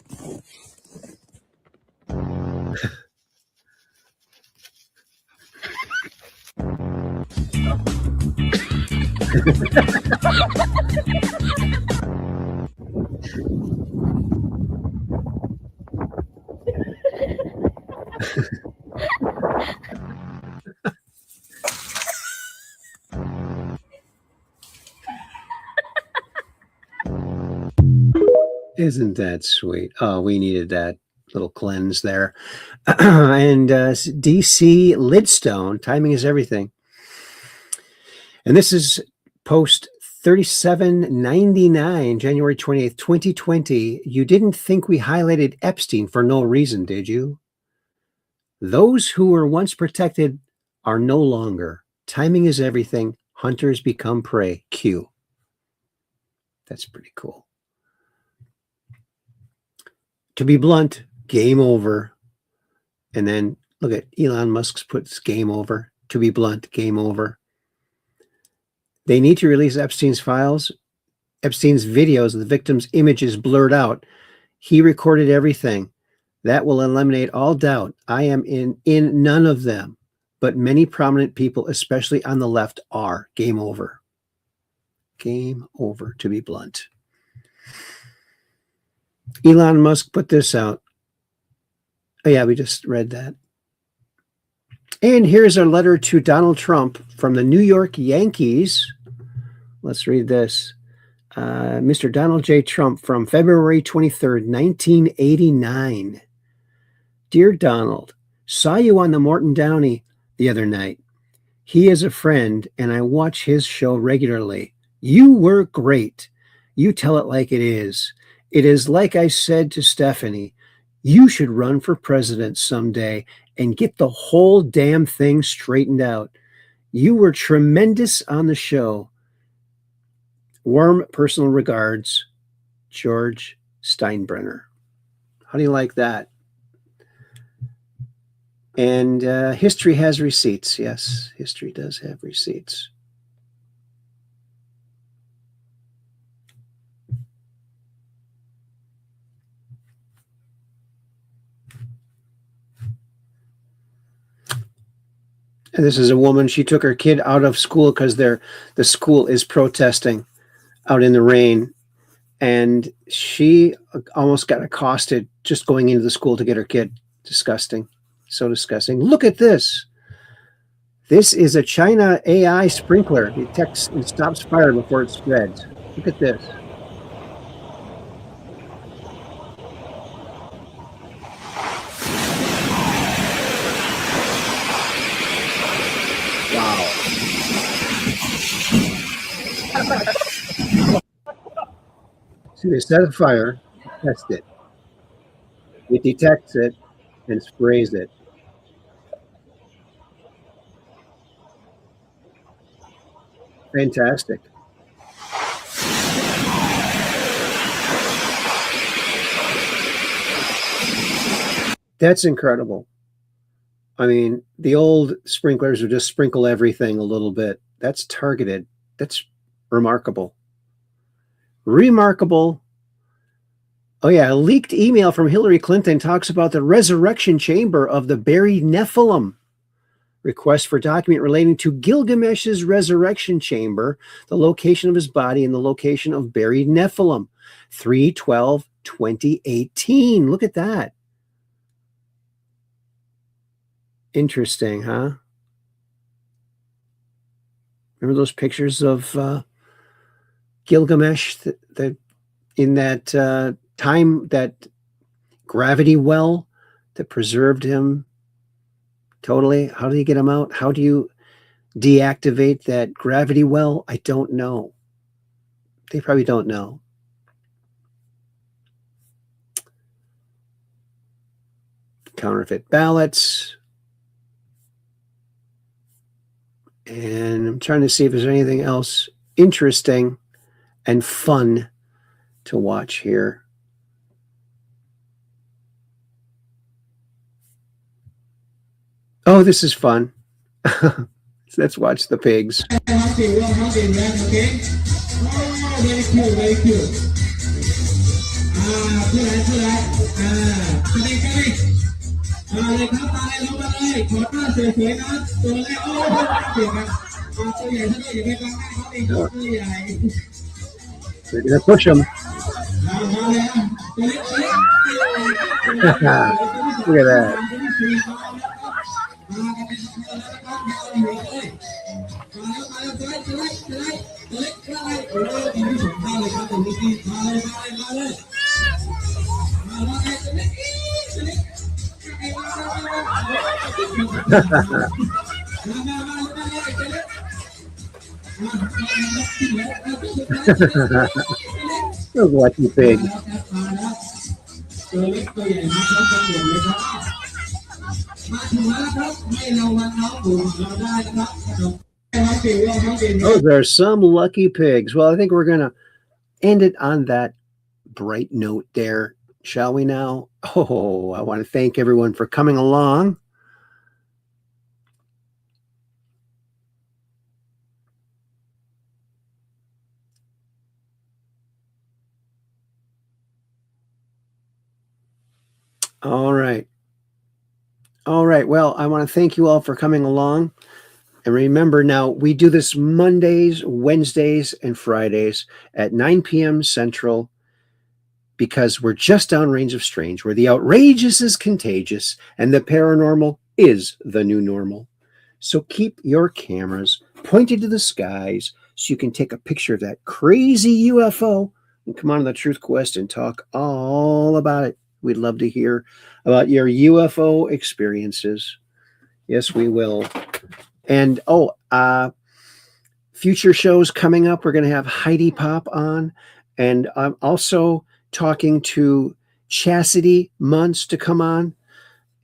Speaker 4: Isn't that sweet? Oh, we needed that little cleanse there. And DC Lidstone, timing is everything. And this is post 3799, January 28th, 2020. You didn't think we highlighted Epstein for no reason, did you? Those who were once protected are no longer. Timing is everything. Hunters become prey. Q. That's pretty cool. To be blunt, game over. And then look at Elon Musk's puts game over. To be blunt, game over. They need to release Epstein's files, Epstein's videos, the victim's images blurred out. He recorded everything. That will eliminate all doubt. I am in none of them, but many prominent people, especially on the left, are. Game over. Game over, to be blunt. Elon Musk put this out. Oh, yeah, we just read that. And here's a letter to Donald Trump from the New York Yankees. Let's read this. Mr. Donald J. Trump from February 23rd, 1989. Dear Donald, saw you on the Morton Downey the other night. He is a friend, and I watch his show regularly. You were great. You tell it like it is. It is like I said to Stephanie, you should run for president someday and get the whole damn thing straightened out. You were tremendous on the show. Warm personal regards, George Steinbrenner. How do you like that? And history has receipts. Yes, history does have receipts. And this is a woman. She took her kid out of school because the school is protesting out in the rain. And she almost got accosted just going into the school to get her kid. Disgusting. So disgusting. Look at this. This is a China AI sprinkler. It detects and stops fire before it spreads. Look at this. See, they set a fire, test it. It detects it and sprays it. Fantastic. That's incredible. I mean, the old sprinklers would just sprinkle everything a little bit. That's targeted. That's remarkable. Remarkable. Oh, yeah. A leaked email from Hillary Clinton talks about the resurrection chamber of the buried Nephilim. Request for document relating to Gilgamesh's resurrection chamber, the location of his body, and the location of buried Nephilim. 3/12/2018. Look at that. Interesting, huh? Remember those pictures of Gilgamesh in that time, that gravity well that preserved him totally? How do you get him out? How do you deactivate that gravity well? I don't know. They probably don't know. Counterfeit ballots. And I'm trying to see if there's anything else interesting and fun to watch here. Oh, this is fun. Let's watch the pigs. We're going to push them. Look at that. Those lucky pigs. Those are some lucky pigs. Well, I think we're going to end it on that bright note there, shall we now? Oh, I want to thank everyone for coming along. All right. All right. Well, I want to thank you all for coming along. And remember now, we do this Mondays, Wednesdays, and Fridays at 9 p.m. Central because we're just downrange of strange, where the outrageous is contagious and the paranormal is the new normal. So keep your cameras pointed to the skies so you can take a picture of that crazy UFO and come on to the Truth Quest and talk all about it. We'd love to hear about your UFO experiences. Yes, we will. And future shows coming up. We're going to have Heidi Pop on, and I'm also talking to Chastity Muntz to come on.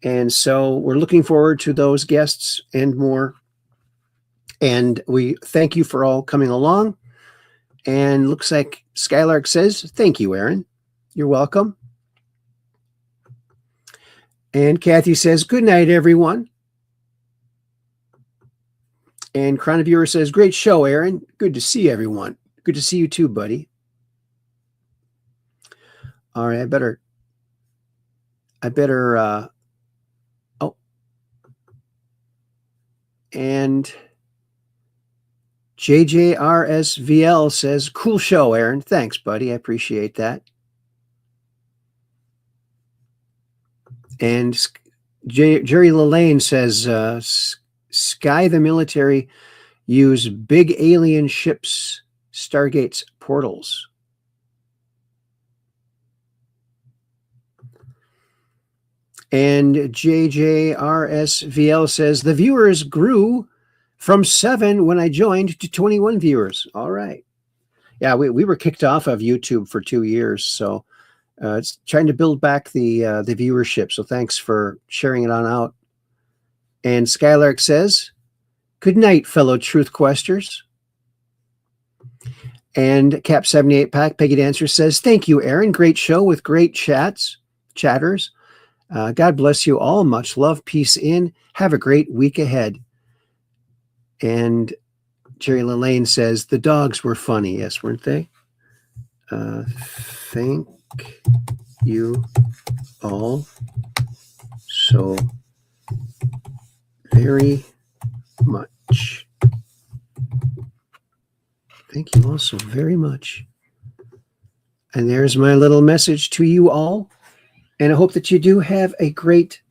Speaker 4: And so we're looking forward to those guests and more. And we thank you for all coming along. And looks like Skylark says, thank you, Aaron. You're welcome. And Kathy says, good night, everyone. And Chroniviewer says, great show, Aaron. Good to see everyone. Good to see you too, buddy. All right, I better, and JJRSVL says, cool show, Aaron. Thanks, buddy. I appreciate that. And Jerry Lelane says, Sky the military use big alien ships, Stargate's portals. And JJRSVL says, the viewers grew from 7 when I joined to 21 viewers. All right. Yeah, we were kicked off of YouTube for 2 years. So it's trying to build back the viewership. So thanks for sharing it on out. And Skylark says, good night, fellow Truth Questers. And Cap78 Pack, Peggy Dancer says, thank you, Aaron. Great show with great chatters. God bless you all. Much love. Peace in. Have a great week ahead. And Jerry Lelane says, the dogs were funny. Yes, weren't they? Thank you all so very much. Thank you all so very much. And there's my little message to you all. And I hope that you do have a great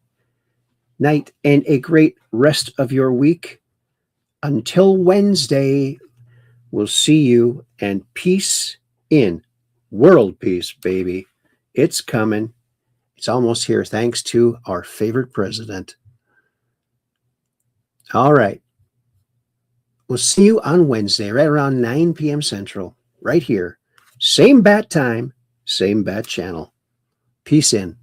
Speaker 4: night and a great rest of your week. Until Wednesday, we'll see you, and peace in. World peace, baby. It's coming. It's almost here, thanks to our favorite president. All right. We'll see you on Wednesday, right around 9 p.m. Central, right here. Same bat time, same bat channel. Peace in.